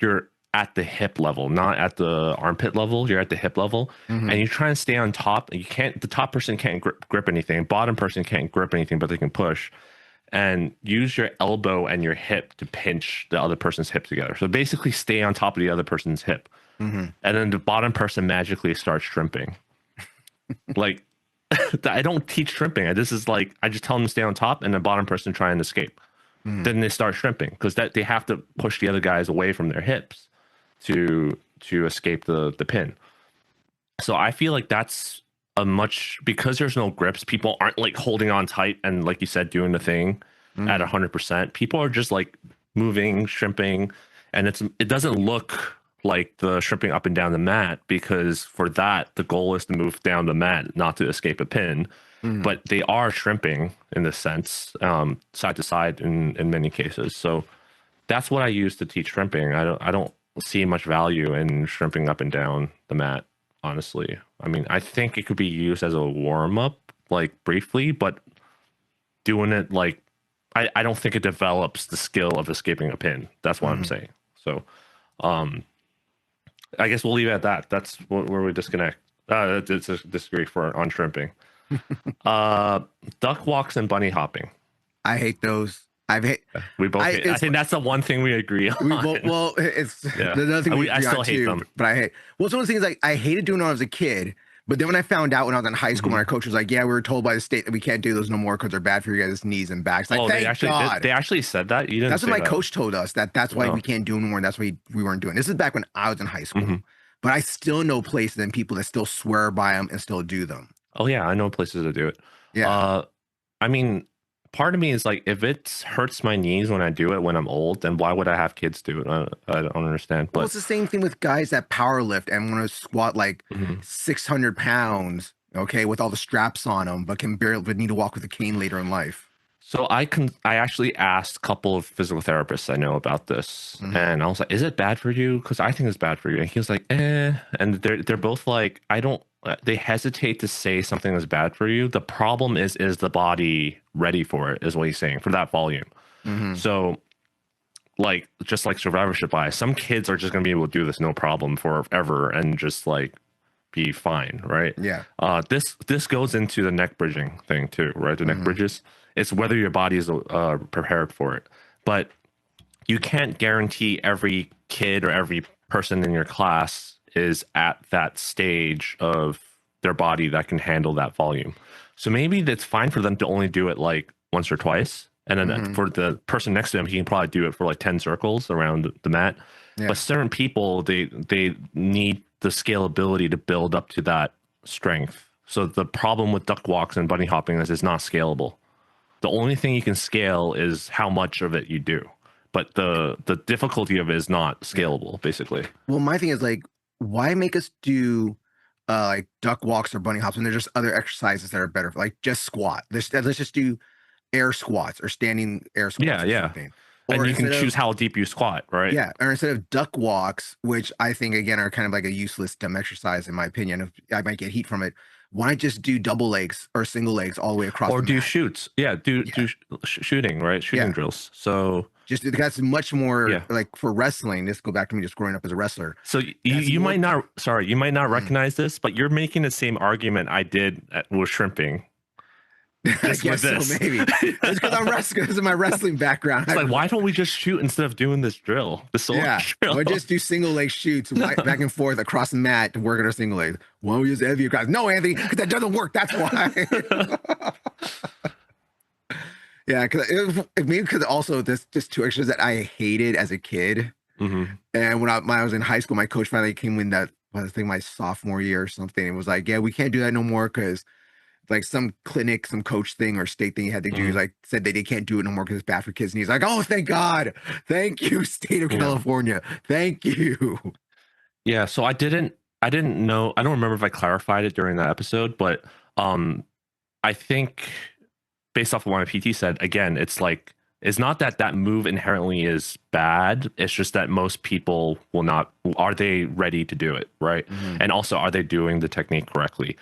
you're at the hip level, not at the armpit level. You're at the hip level, and Mm-hmm. you try and stay on top. You can't. The top person can't grip anything. Bottom person can't grip anything, but they can push. And use your elbow and your hip to pinch the other person's hip together. So basically, stay on top of the other person's hip, Mm-hmm. and then the bottom person magically starts shrimping. Like I don't teach shrimping. This is like I just tell them to stay on top, and the bottom person try and escape. Mm-hmm. Then they start shrimping because that they have to push the other guys away from their hips to escape the pin. So I feel like that's a much because there's no grips, people aren't like holding on tight and like you said, doing the thing at Mm-hmm. 100%. People are just like moving, shrimping, and it doesn't look like the shrimping up and down the mat because for that the goal is to move down the mat, not to escape a pin. Mm-hmm. But they are shrimping in this sense, side to side in many cases. So that's what I use to teach shrimping. I don't see much value in shrimping up and down the mat, honestly. I mean, I think it could be used as a warm up, like briefly, but doing it like I don't think it develops the skill of escaping a pin. That's what I'm Mm-hmm. saying. So um I guess we'll leave it at that. That's where we disconnect. It's a disagree for on shrimping. Uh, duck walks and bunny hopping. I hate those. We both hate. I think that's the one thing we agree on. We both, well, it's Yeah. another thing we I agree still on hate too. them. But I hate. Well, it's one of those things like I hated doing when I was a kid. But then when I found out when I was in high school, when our coach was like, "Yeah, we were told by the state that we can't do those no more because they're bad for your guys' knees and backs." Like, they thank actually God. they actually said that. You didn't. That's say what my that. coach told us. That's why we can't do them anymore. And that's why we weren't doing. This is back when I was in high school. But I still know places and people that still swear by them and still do them. Oh yeah, I know places to do it. Yeah. I mean, part of me is like, if it hurts my knees when I do it when I'm old, then why would I have kids do it? I don't understand. But Well, it's the same thing with guys that power lift and want to squat like 600 pounds, okay, with all the straps on them, but need to walk with a cane later in life. So I actually asked a couple of physical therapists I know about this, and I was like, "Is it bad for you?" Because I think it's bad for you. And he was like, "Eh," and they're both like, "I don't." They hesitate to say something is bad for you. The problem is the body ready for it? Is what he's saying for that volume. So, like, just like survivorship bias, some kids are just gonna be able to do this no problem forever and just like be fine, right? Yeah. This goes into the neck bridging thing too, right? The neck bridges. It's whether your body is prepared for it, but you can't guarantee every kid or every person in your class is at that stage of their body that can handle that volume. So maybe it's fine for them to only do it like once or twice, and then for the person next to them, he can probably do it for like 10 circles around the mat. Yeah. But certain people, they need the scalability to build up to that strength. So the problem with duck walks and bunny hopping is it's not scalable. The only thing you can scale is how much of it you do, but the difficulty of it is not scalable, basically. Well, my thing is like, why make us do like duck walks or bunny hops when there's just other exercises that are better? Like just squat. Let's just do air squats or standing air squats. Yeah. Something. And you can choose how deep you squat, right? Yeah, or instead of duck walks, which I think again are kind of like a useless dumb exercise in my opinion. If I might get heat from it, why not just do double legs or single legs all the way across? Or the do mat? shoots. Yeah, do shooting, right? Shooting drills. So just that's much more Yeah. like for wrestling. This go back to me just growing up as a wrestler. So you might not recognize this, but you're making the same argument I did with shrimping. I guess so, maybe. It's because I'm wrestling, because of my wrestling background. It's like, why don't we just shoot instead of doing this drill? The sword drill. Or just do single leg shoots back and forth across the mat to work on our single legs. Why don't we use heavier guys? No, Anthony, because that doesn't work. That's why. Yeah, because also this just two extras that I hated as a kid. And when I was in high school, my coach finally came in that I think my sophomore year or something. It was like, yeah, we can't do that no more because like some clinic, some coach thing or state thing you had to do, like said that they can't do it no more because it's bad for kids. And he's like, oh, thank God. Thank you, state of California. Thank you. Yeah. So I didn't know. I don't remember if I clarified it during that episode, but I think based off of what my PT said, again, it's like, it's not that move inherently is bad. It's just that most people will not, are they ready to do it? Right. And also, are they doing the technique correctly?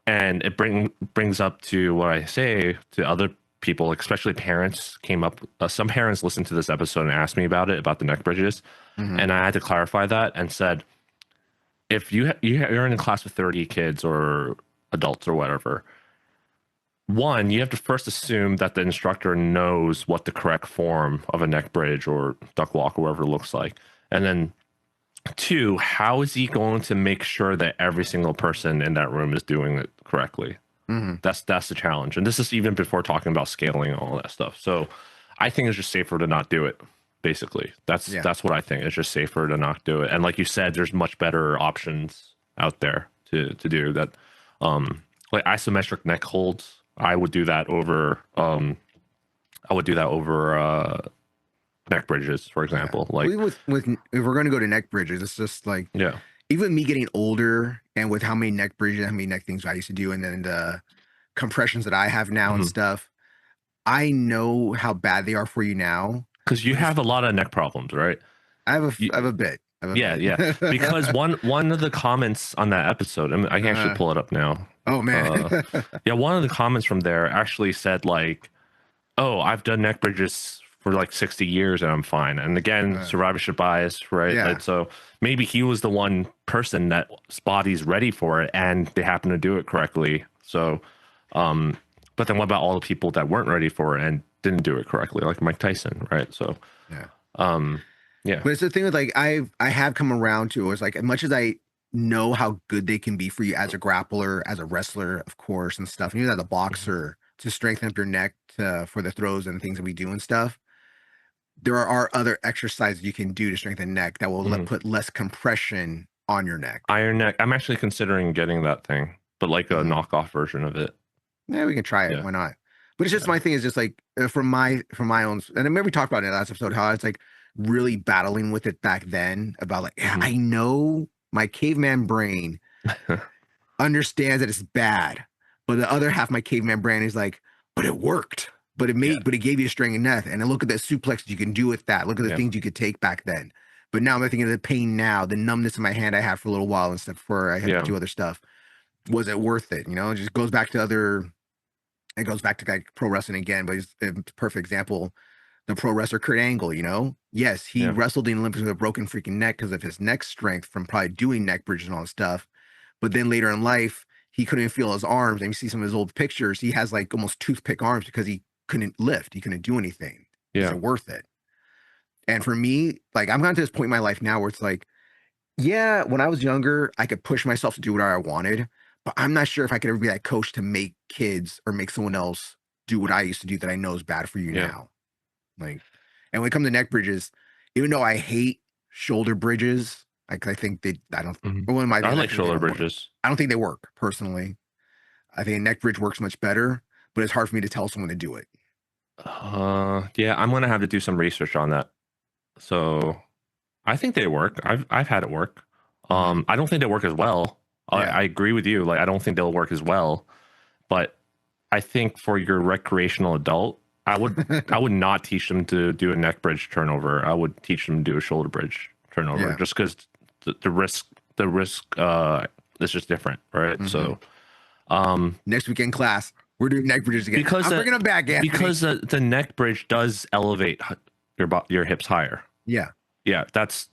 And it brings up to what I say to other people, especially parents came up. Some parents listened to this episode and asked me about it, about the neck bridges. And I had to clarify that and said, if you're in a class with 30 kids or adults or whatever, one, you have to first assume that the instructor knows what the correct form of a neck bridge or duck walk or whatever it looks like. And then two, how is he going to make sure that every single person in that room is doing it correctly? That's the challenge. And this is even before talking about scaling and all that stuff. So I think it's just safer to not do it. Basically, that's what I think. It's just safer to not do it. And like you said, there's much better options out there to do that. Like isometric neck holds, I would do that over neck bridges, for example. Like with if we're going to go to neck bridges, it's just like even me getting older and with how many neck bridges, how many neck things I used to do, and then the compressions that I have now and stuff, I know how bad they are for you now. Because you have a lot of neck problems, right? I have a bit. Yeah. Because one of the comments on that episode, I can actually pull it up now. Oh man. One of the comments from there actually said like, "Oh, I've done neck bridges for like 60 years and I'm fine. And again, survivorship bias, right? Yeah. Like, so maybe he was the one person that body's ready for it and they happen to do it correctly. So, but then what about all the people that weren't ready for it and didn't do it correctly, like Mike Tyson, right? So, yeah. Yeah. But it's the thing with like I have come around to is like as much as I know how good they can be for you as a grappler, as a wrestler, of course, and stuff, and even as a boxer to strengthen up your neck for the throws and things that we do and stuff. There are other exercises you can do to strengthen neck that will put less compression on your neck. Iron neck. I'm actually considering getting that thing, but like a knockoff version of it. Yeah, we can try it. Why not? But it's just my thing is just like from my own, and I remember we talked about it in the last episode how it's like really battling with it back then about like I know my caveman brain understands that it's bad, but the other half of my caveman brain is like, but it worked. But it made, but it gave you a strength and neck. And then look at the suplex you can do with that. Look at the things you could take back then. But now I'm thinking of the pain now, the numbness in my hand I had for a little while and stuff before I had to do other stuff. Was it worth it? You know, it just goes back to it goes back to like pro wrestling again, but it's a perfect example. The pro wrestler Kurt Angle, you know, yes, he wrestled in the Olympics with a broken freaking neck because of his neck strength from probably doing neck bridges and all this stuff. But then later in life, he couldn't feel his arms. And you see some of his old pictures, he has like almost toothpick arms because he couldn't lift. He couldn't do anything. Yeah. Isn't worth it. And for me, like I'm gotten to this point in my life now where it's like, yeah, when I was younger, I could push myself to do whatever I wanted, but I'm not sure if I could ever be that coach to make kids or make someone else do what I used to do that I know is bad for you now. Like, and when it comes to neck bridges, even though I hate shoulder bridges, like I think I like shoulder bridges. I don't think they work personally. I think a neck bridge works much better, but it's hard for me to tell someone to do it. Yeah, I'm gonna have to do some research on that. So I think they work. I've had it work. I don't think they work as well. I agree with you. Like I don't think they'll work as well, but I think for your recreational adult, I would not teach them to do a neck bridge turnover. I would teach them to do a shoulder bridge turnover just because the risk is just different, right? So next weekend class, we're doing neck bridges again. Because I'm bringing them back, Anthony. Because the neck bridge does elevate your hips higher. Yeah. That's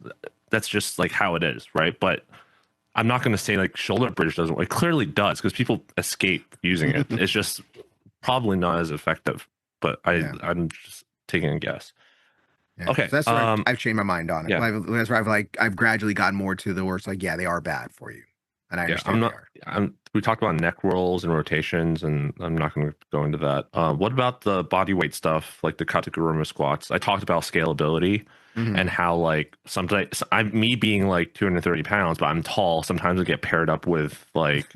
just like how it is, right? But I'm not going to say like shoulder bridge doesn't work. It clearly does because people escape using it. It's just probably not as effective. But I'm just taking a guess. Yeah. Okay, so that's what I've changed my mind on it. Yeah. That's where I've gradually gotten more to the where it's like, yeah, they are bad for you, and I understand. We talked about neck rolls and rotations, and I'm not going to go into that. What about the body weight stuff, like the Kataguruma squats? I talked about scalability and how like sometimes me being like 230 pounds, but I'm tall. Sometimes I get paired up with like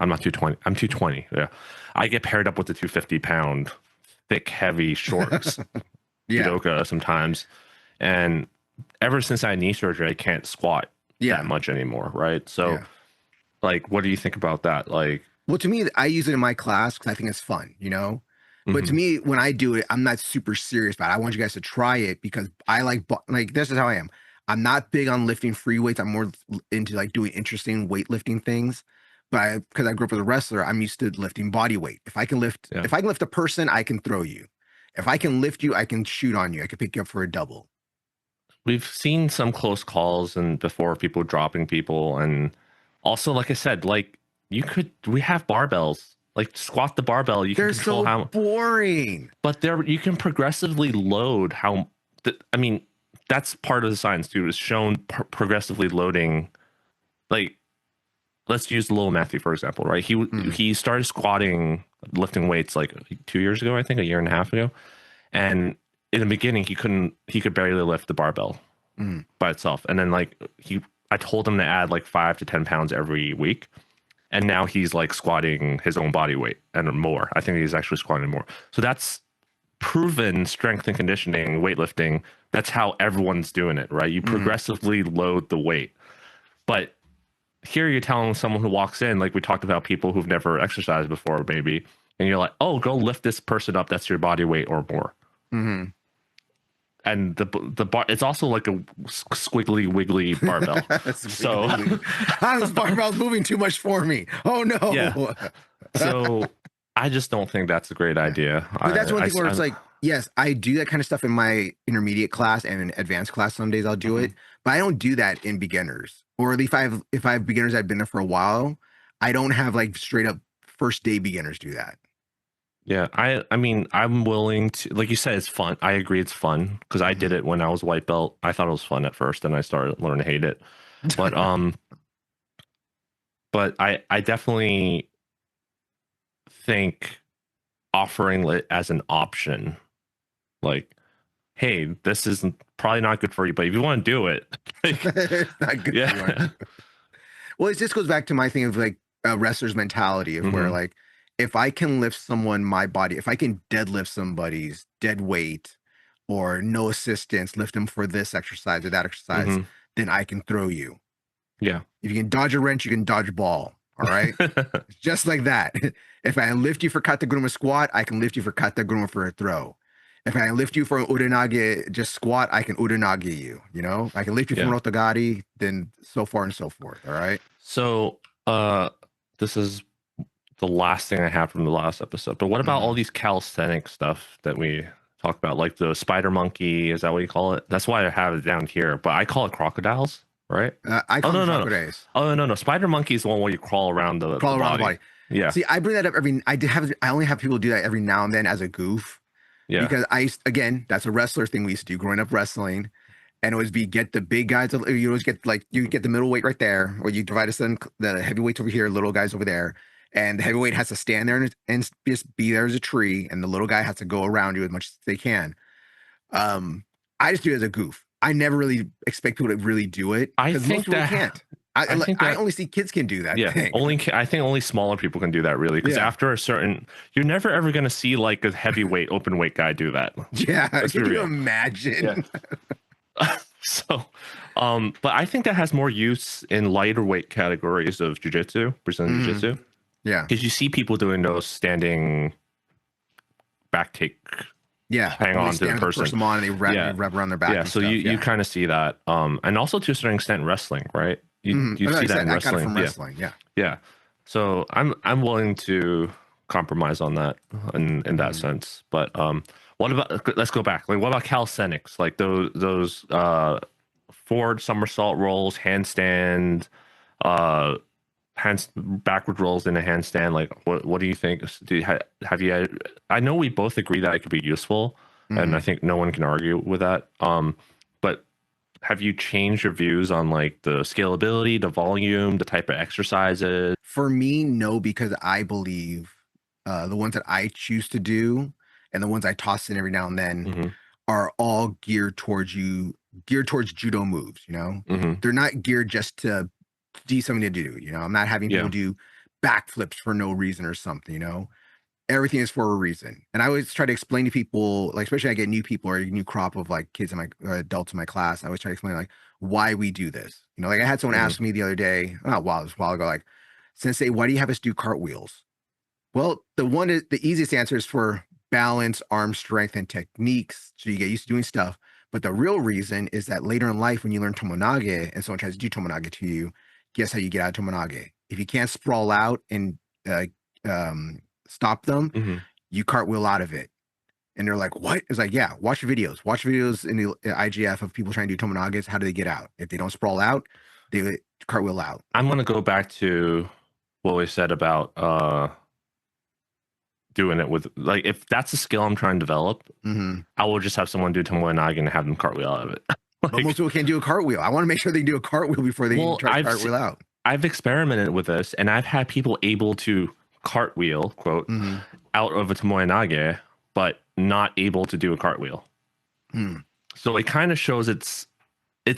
I'm not 220. I'm 220. Yeah, I get paired up with the 250-pound thick, heavy shorts. Judoka sometimes, and ever since I had knee surgery, I can't squat that much anymore, right? So like what do you think about that? Like, well, to me, I use it in my class because I think it's fun, you know. But to me, when I do it, I'm not super serious about it. I want you guys to try it because I like this is how I am. I'm not big on lifting free weights. I'm more into like doing interesting weightlifting things. But because I grew up as a wrestler, I'm used to lifting body weight. If I can lift a person, I can throw you. If I can lift you, I can shoot on you. I can pick you up for a double. We've seen some close calls and before people dropping people. And also, like I said, like we have barbells, like squat the barbell. You can control how boring, but you can progressively load I mean, that's part of the science too, is shown progressively loading. Like, let's use Lil Matthew, for example, right? He started squatting, lifting weights like 2 years ago, I think, a year and a half ago. And in the beginning, he could barely lift the barbell by itself. And then like I told him to add like 5 to 10 pounds every week. And now he's like squatting his own body weight and more. I think he's actually squatting more. So that's proven strength and conditioning, weightlifting. That's how everyone's doing it, right? You progressively load the weight. But here you're telling someone who walks in, like we talked about people who've never exercised before, maybe, and you're like, oh, go lift this person up. That's your body weight or more. And the bar, it's also like a squiggly wiggly barbell. So this barbell's moving too much for me. Oh no. Yeah. So I just don't think that's a great idea. But that's one thing where it's like, yes, I do that kind of stuff in my intermediate class and in advanced class. Some days I'll do it, but I don't do that in beginners. Or at least if I have beginners I've been there for a while, I don't have like straight up first day beginners do that. Yeah, I mean, I'm willing to, like you said, it's fun. I agree, it's fun because I did it when I was white belt. I thought it was fun at first, and I started learning to hate it. But I definitely think offering it as an option, like, hey, this isn't probably not good for you, but if you want to do it, like, It's not good. yeah. Well, it just goes back to my thing of like a wrestler's mentality of where like if I can lift someone my body, if I can deadlift somebody's dead weight or no assistance, lift them for this exercise or that exercise, then I can throw you. Yeah. If you can dodge a wrench, you can dodge a ball. All right. It's just like that. If I lift you for kata squat, I can lift you for kata for a throw. If I lift you for an uranage just squat, I can uranage you. You know, I can lift you from an otogari, then so far and so forth. All right. So this is the last thing I have from the last episode. But what about all these calisthenic stuff that we talk about, like the spider monkey? Is that what you call it? That's why I have it down here, but I call it crocodiles, right? I call them crocodiles. No. Spider monkey is the one where you crawl around the body. Yeah. See, I bring that up I only have people do that every now and then as a goof. Yeah. Because again, that's a wrestler thing we used to do growing up wrestling. And it always be get the big guys. You always get you get the middleweight right there, or you divide us in the heavyweights over here, little guys over there. And the heavyweight has to stand there and just be there as a tree, and the little guy has to go around you as much as they can. I just do it as a goof. I never really expect people to really do it. I think most people can't. I only see kids can do that. Yeah, thing. I think only smaller people can do that really, because after a certain, you're never ever going to see like a heavyweight open weight guy do that. Yeah, can you imagine? Yeah. So, but I think that has more use in lighter weight categories of jiu-jitsu, Brazilian jiu-jitsu. Yeah, because you see people doing those standing back take. Yeah, hang on to the person. Them on and they wrap around their back. Yeah, so you kind of see that, and also to a certain extent, wrestling, right? You see that in wrestling. From wrestling, yeah. So I'm willing to compromise on that in that sense. But what about, let's go back. Like, what about calisthenics? Like those forward somersault rolls, handstand, backward rolls in a handstand. Like, what do you think? Have you? I know we both agree that it could be useful, and I think no one can argue with that. But have you changed your views on like the scalability, the volume, the type of exercises? For me, no, because I believe the ones that I choose to do and the ones I toss in every now and then are all geared towards judo moves. You know, they're not geared just to do something to do. You know, I'm not having people do backflips for no reason or something. You know, everything is for a reason. And I always try to explain to people, like, especially I get new people or a new crop of like kids in my adults in my class. I always try to explain like why we do this. You know, like I had someone ask me the other day, it was a while ago, like, Sensei, why do you have us do cartwheels? Well, the easiest answer is for balance, arm strength, and techniques. So you get used to doing stuff. But the real reason is that later in life, when you learn tomonage and someone tries to do tomonage to you, guess how you get out of tomonage? If you can't sprawl out and stop them, you cartwheel out of it. And they're like, what? It's like, yeah, watch videos. Watch videos in the IGF of people trying to do tomonages. How do they get out? If they don't sprawl out, they cartwheel out. I'm going to go back to what we said about doing it with, like, if that's a skill I'm trying to develop, I will just have someone do tomonage and have them cartwheel out of it. Like, but most people can't do a cartwheel. I want to make sure they do a cartwheel before they try to cartwheel out. I've experimented with this, and I've had people able to cartwheel, quote, out of a tomoe-nage, but not able to do a cartwheel. So it kind of shows it's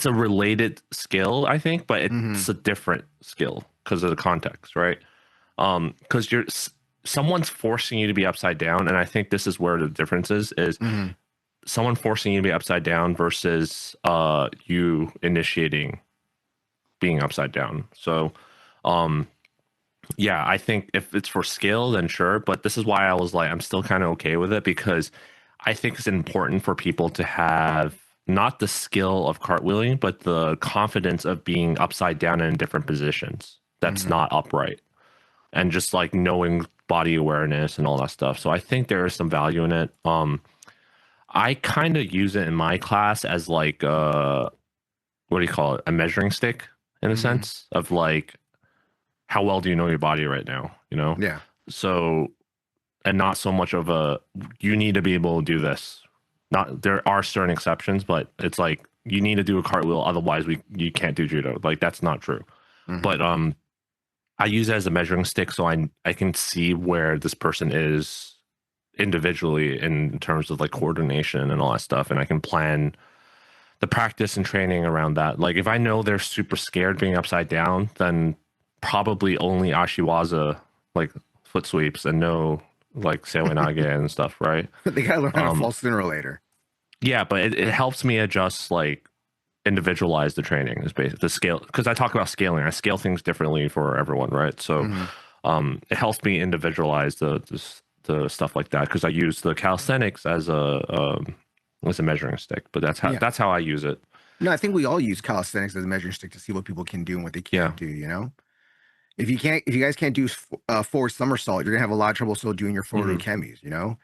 a related skill, I think, but it's a different skill because of the context, right? Because someone's forcing you to be upside down, and I think this is where the difference is someone forcing you to be upside down versus you initiating being upside down. So yeah, I think if it's for skill, then sure. But this is why I was like, I'm still kind of okay with it, because I think it's important for people to have not the skill of cartwheeling, but the confidence of being upside down in different positions that's not upright. And just like knowing body awareness and all that stuff. So I think there is some value in it. I kind of use it in my class as like what do you call it? A measuring stick in a sense of like how well do you know your body right now, you know? Yeah. So and not so much of a you need to be able to do this. Not there are certain exceptions, but it's like you need to do a cartwheel, otherwise you can't do judo. Like that's not true. But I use it as a measuring stick so I can see where this person is individually in terms of like coordination and all that stuff, and I can plan the practice and training around that. Like if I know they're super scared being upside down, then probably only ashiwaza, like foot sweeps, and no like seiwanage and stuff, right? They gotta learn how to fall sooner or later. Yeah, but it helps me adjust like individualize the training is basically the scale, because I talk about scaling. I scale things differently for everyone, right? So it helps me individualize the stuff like that, because I use the calisthenics as a measuring stick. But that's how I use it. No, I think we all use calisthenics as a measuring stick to see what people can do and what they can't do, you know? If you guys can't do forward somersault, you're gonna have a lot of trouble still doing your forward ukemis, you know?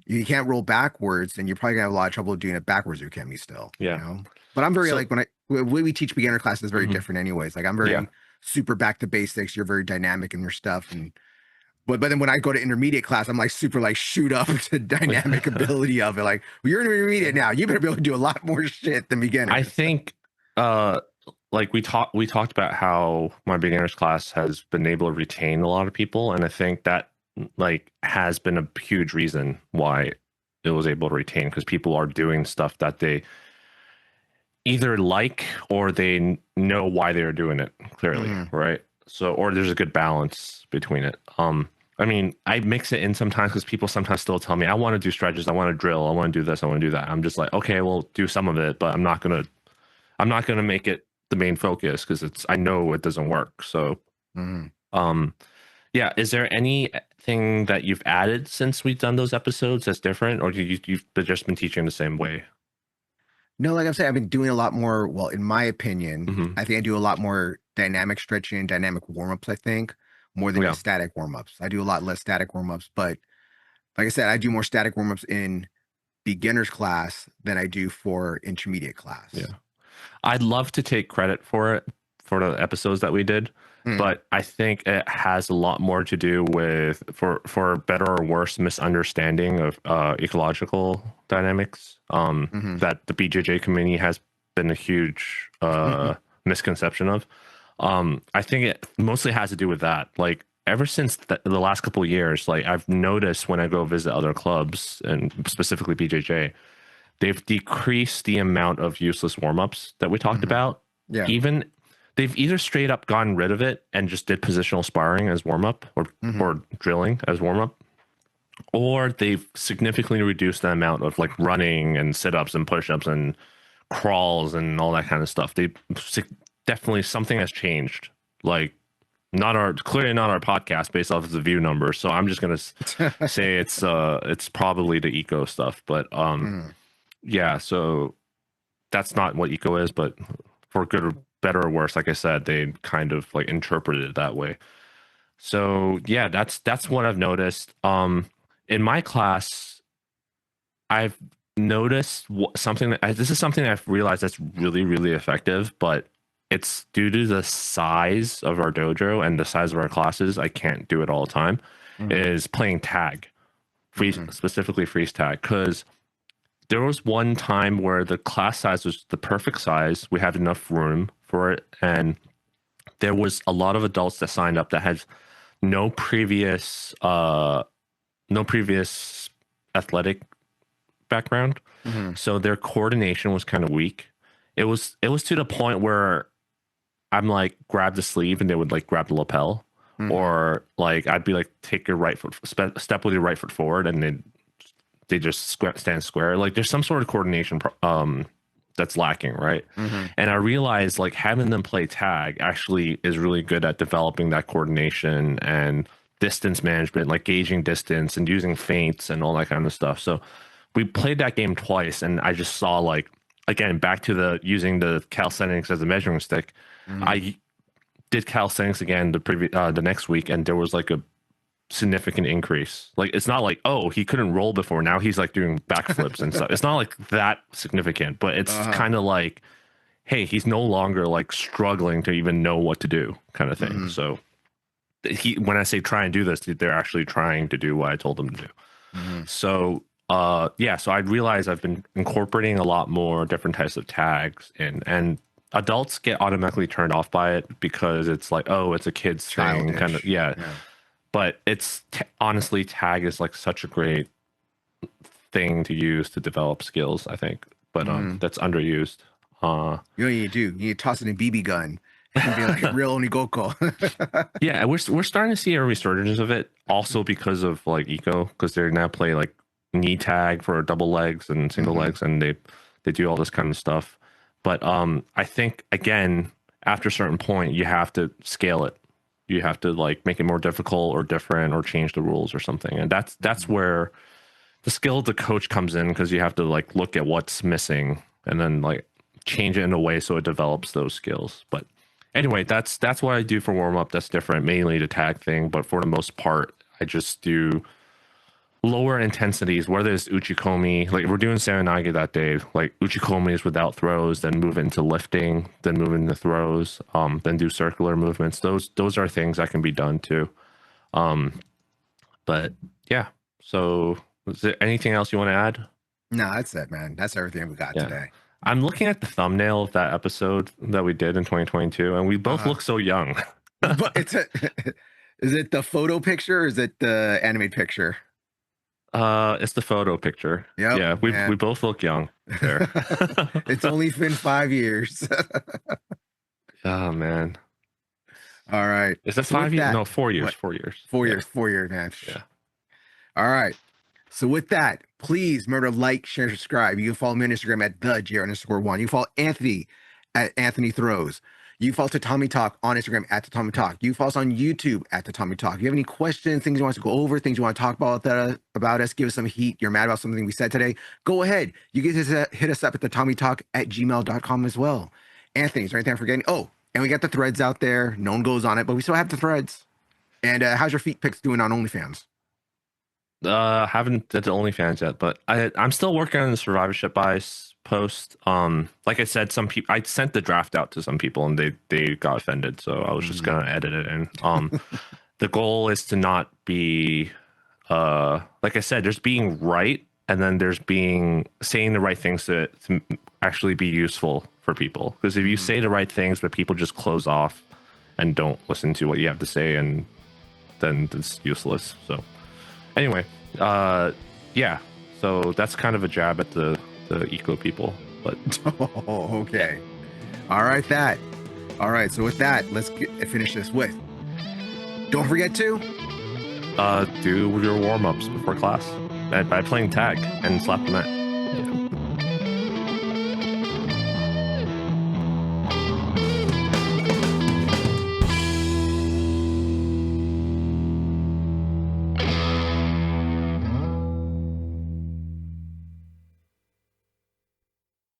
You can't roll backwards, and you're probably gonna have a lot of trouble doing it backwards ukemi still. Yeah. You know? But I'm very like when we teach beginner classes is very different anyways. Like I'm very super back to basics. You're very dynamic in your stuff, and but then when I go to intermediate class, I'm like super like shoot up to dynamic ability of it. Like, well, you're in intermediate now. You better be able to do a lot more shit than beginners. I think like we talked about how my beginners class has been able to retain a lot of people, and I think that like has been a huge reason why it was able to retain, because people are doing stuff that they either like or they know why they're doing it clearly, right? So or there's a good balance between it. I mean, I mix it in sometimes because people sometimes still tell me I want to do stretches, I want to drill, I want to do this, I want to do that. I'm just like, okay, well, do some of it, but I'm not gonna make it the main focus because I know it doesn't work. So yeah, is there anything that you've added since we've done those episodes that's different, or you've just been teaching the same way? No, like I'm saying, I've been doing a lot more. Well, in my opinion, I think I do a lot more dynamic stretching, dynamic warm-ups, I think, more than just static warm-ups. I do a lot less static warm-ups, but like I said, I do more static warm-ups in beginners class than I do for intermediate class. Yeah. I'd love to take credit for it for the episodes that we did, but I think it has a lot more to do with for better or worse misunderstanding of ecological dynamics that the BJJ community has been a huge misconception of. I think it mostly has to do with that. Like ever since the last couple of years, like I've noticed when I go visit other clubs and specifically BJJ, they've decreased the amount of useless warm-ups that we talked about. Yeah. Even they've either straight up gotten rid of it and just did positional sparring as warm-up or drilling as warm-up, or they've significantly reduced the amount of like running and sit-ups and push-ups and crawls and all that kind of stuff. They definitely something has changed. Like clearly not our podcast based off of the view numbers. So I'm just gonna say it's probably the eco stuff, but yeah, so that's not what eco is, but for good or better or worse, like I said, they kind of like interpreted it that way. So yeah, that's what I've noticed. In my class, I've noticed something this is something I've realized that's really, really effective, but it's due to the size of our dojo and the size of our classes. I can't do it all the time. Is playing tag, specifically freeze tag, because there was one time where the class size was the perfect size. We had enough room for it. And there was a lot of adults that signed up that had no previous athletic background. So their coordination was kind of weak. It was to the point where I'm like, grab the sleeve, and they would like grab the lapel. Or like I'd be like, take your right foot, step with your right foot forward, and they just stand square. Like there's some sort of coordination that's lacking, right? And I realized like having them play tag actually is really good at developing that coordination and distance management, like gauging distance and using feints and all that kind of stuff. So we played that game twice, and I just saw like, again, back to using the calisthenics as a measuring stick. I did calisthenics again the next week, and there was like a significant increase. Like it's not like, oh, he couldn't roll before, now he's like doing backflips and stuff. It's not like that significant, but it's kind of like, hey, he's no longer like struggling to even know what to do kind of thing. So when I say try and do this, they're actually trying to do what I told them to do. So yeah, so I realized I've been incorporating a lot more different types of tags, and adults get automatically turned off by it because it's like, oh, it's a kid's thing, kind of. Yeah. But it's honestly, tag is like such a great thing to use to develop skills, I think, but that's underused. You know what you do? You need to toss it in a BB gun and be like real Onigoko. Yeah, we're starting to see a resurgence of it, also because of like eco, because they now play like knee tag for double legs and single legs, and they do all this kind of stuff. But I think again, after a certain point, you have to scale it. You have to like make it more difficult or different or change the rules or something, and that's where the skill of the coach comes in, because you have to like look at what's missing and then like change it in a way so it develops those skills. But anyway, that's what I do for warm up. That's different, mainly the tag thing, but for the most part, I just do lower intensities, whether it's uchikomi, like we're doing Serenage that day, like uchikomi is without throws, then move into lifting, then move into throws, then do circular movements. Those are things that can be done too. But yeah, so is there anything else you want to add? No, that's it, man. That's everything we got today. I'm looking at the thumbnail of that episode that we did in 2022, and we both look so young. But is it the photo picture or is it the animated picture? It's the photo picture. Yep, yeah, we both look young there. It's only been 5 years. Oh man. All right. Is that 5 years? No, 4 years. What? 4 years. 4 years. 4 years, man. Yeah. All right. So with that, please remember to like, share, and subscribe. You can follow me on Instagram at @the_1. You can follow Anthony at Anthony Throws. You can follow Tatami Talk on Instagram at Tatami Talk. You can follow us on YouTube at Tatami Talk. If you have any questions, things you want us to go over, things you want to talk about us, give us some heat, you're mad about something we said today, go ahead. You can hit us up at tatamitalk@gmail.com as well. Anthony, is there anything I'm forgetting? Oh, and we got the threads out there. No one goes on it, but we still have the threads. And how's your feet pics doing on OnlyFans? Haven't did the OnlyFans yet, but I'm still working on the survivorship bias post. Like I said, some people, I sent the draft out to some people and they got offended, so I was just gonna edit it in. The goal is to not be like I said, there's being right, and then there's saying the right things to actually be useful for people. Because if you say the right things but people just close off and don't listen to what you have to say, and then it's useless. So anyway, yeah, so that's kind of a jab at the eco people, but okay. All right, so with that, let's finish this with, don't forget to do your warm-ups before class by playing tag and slap the mat.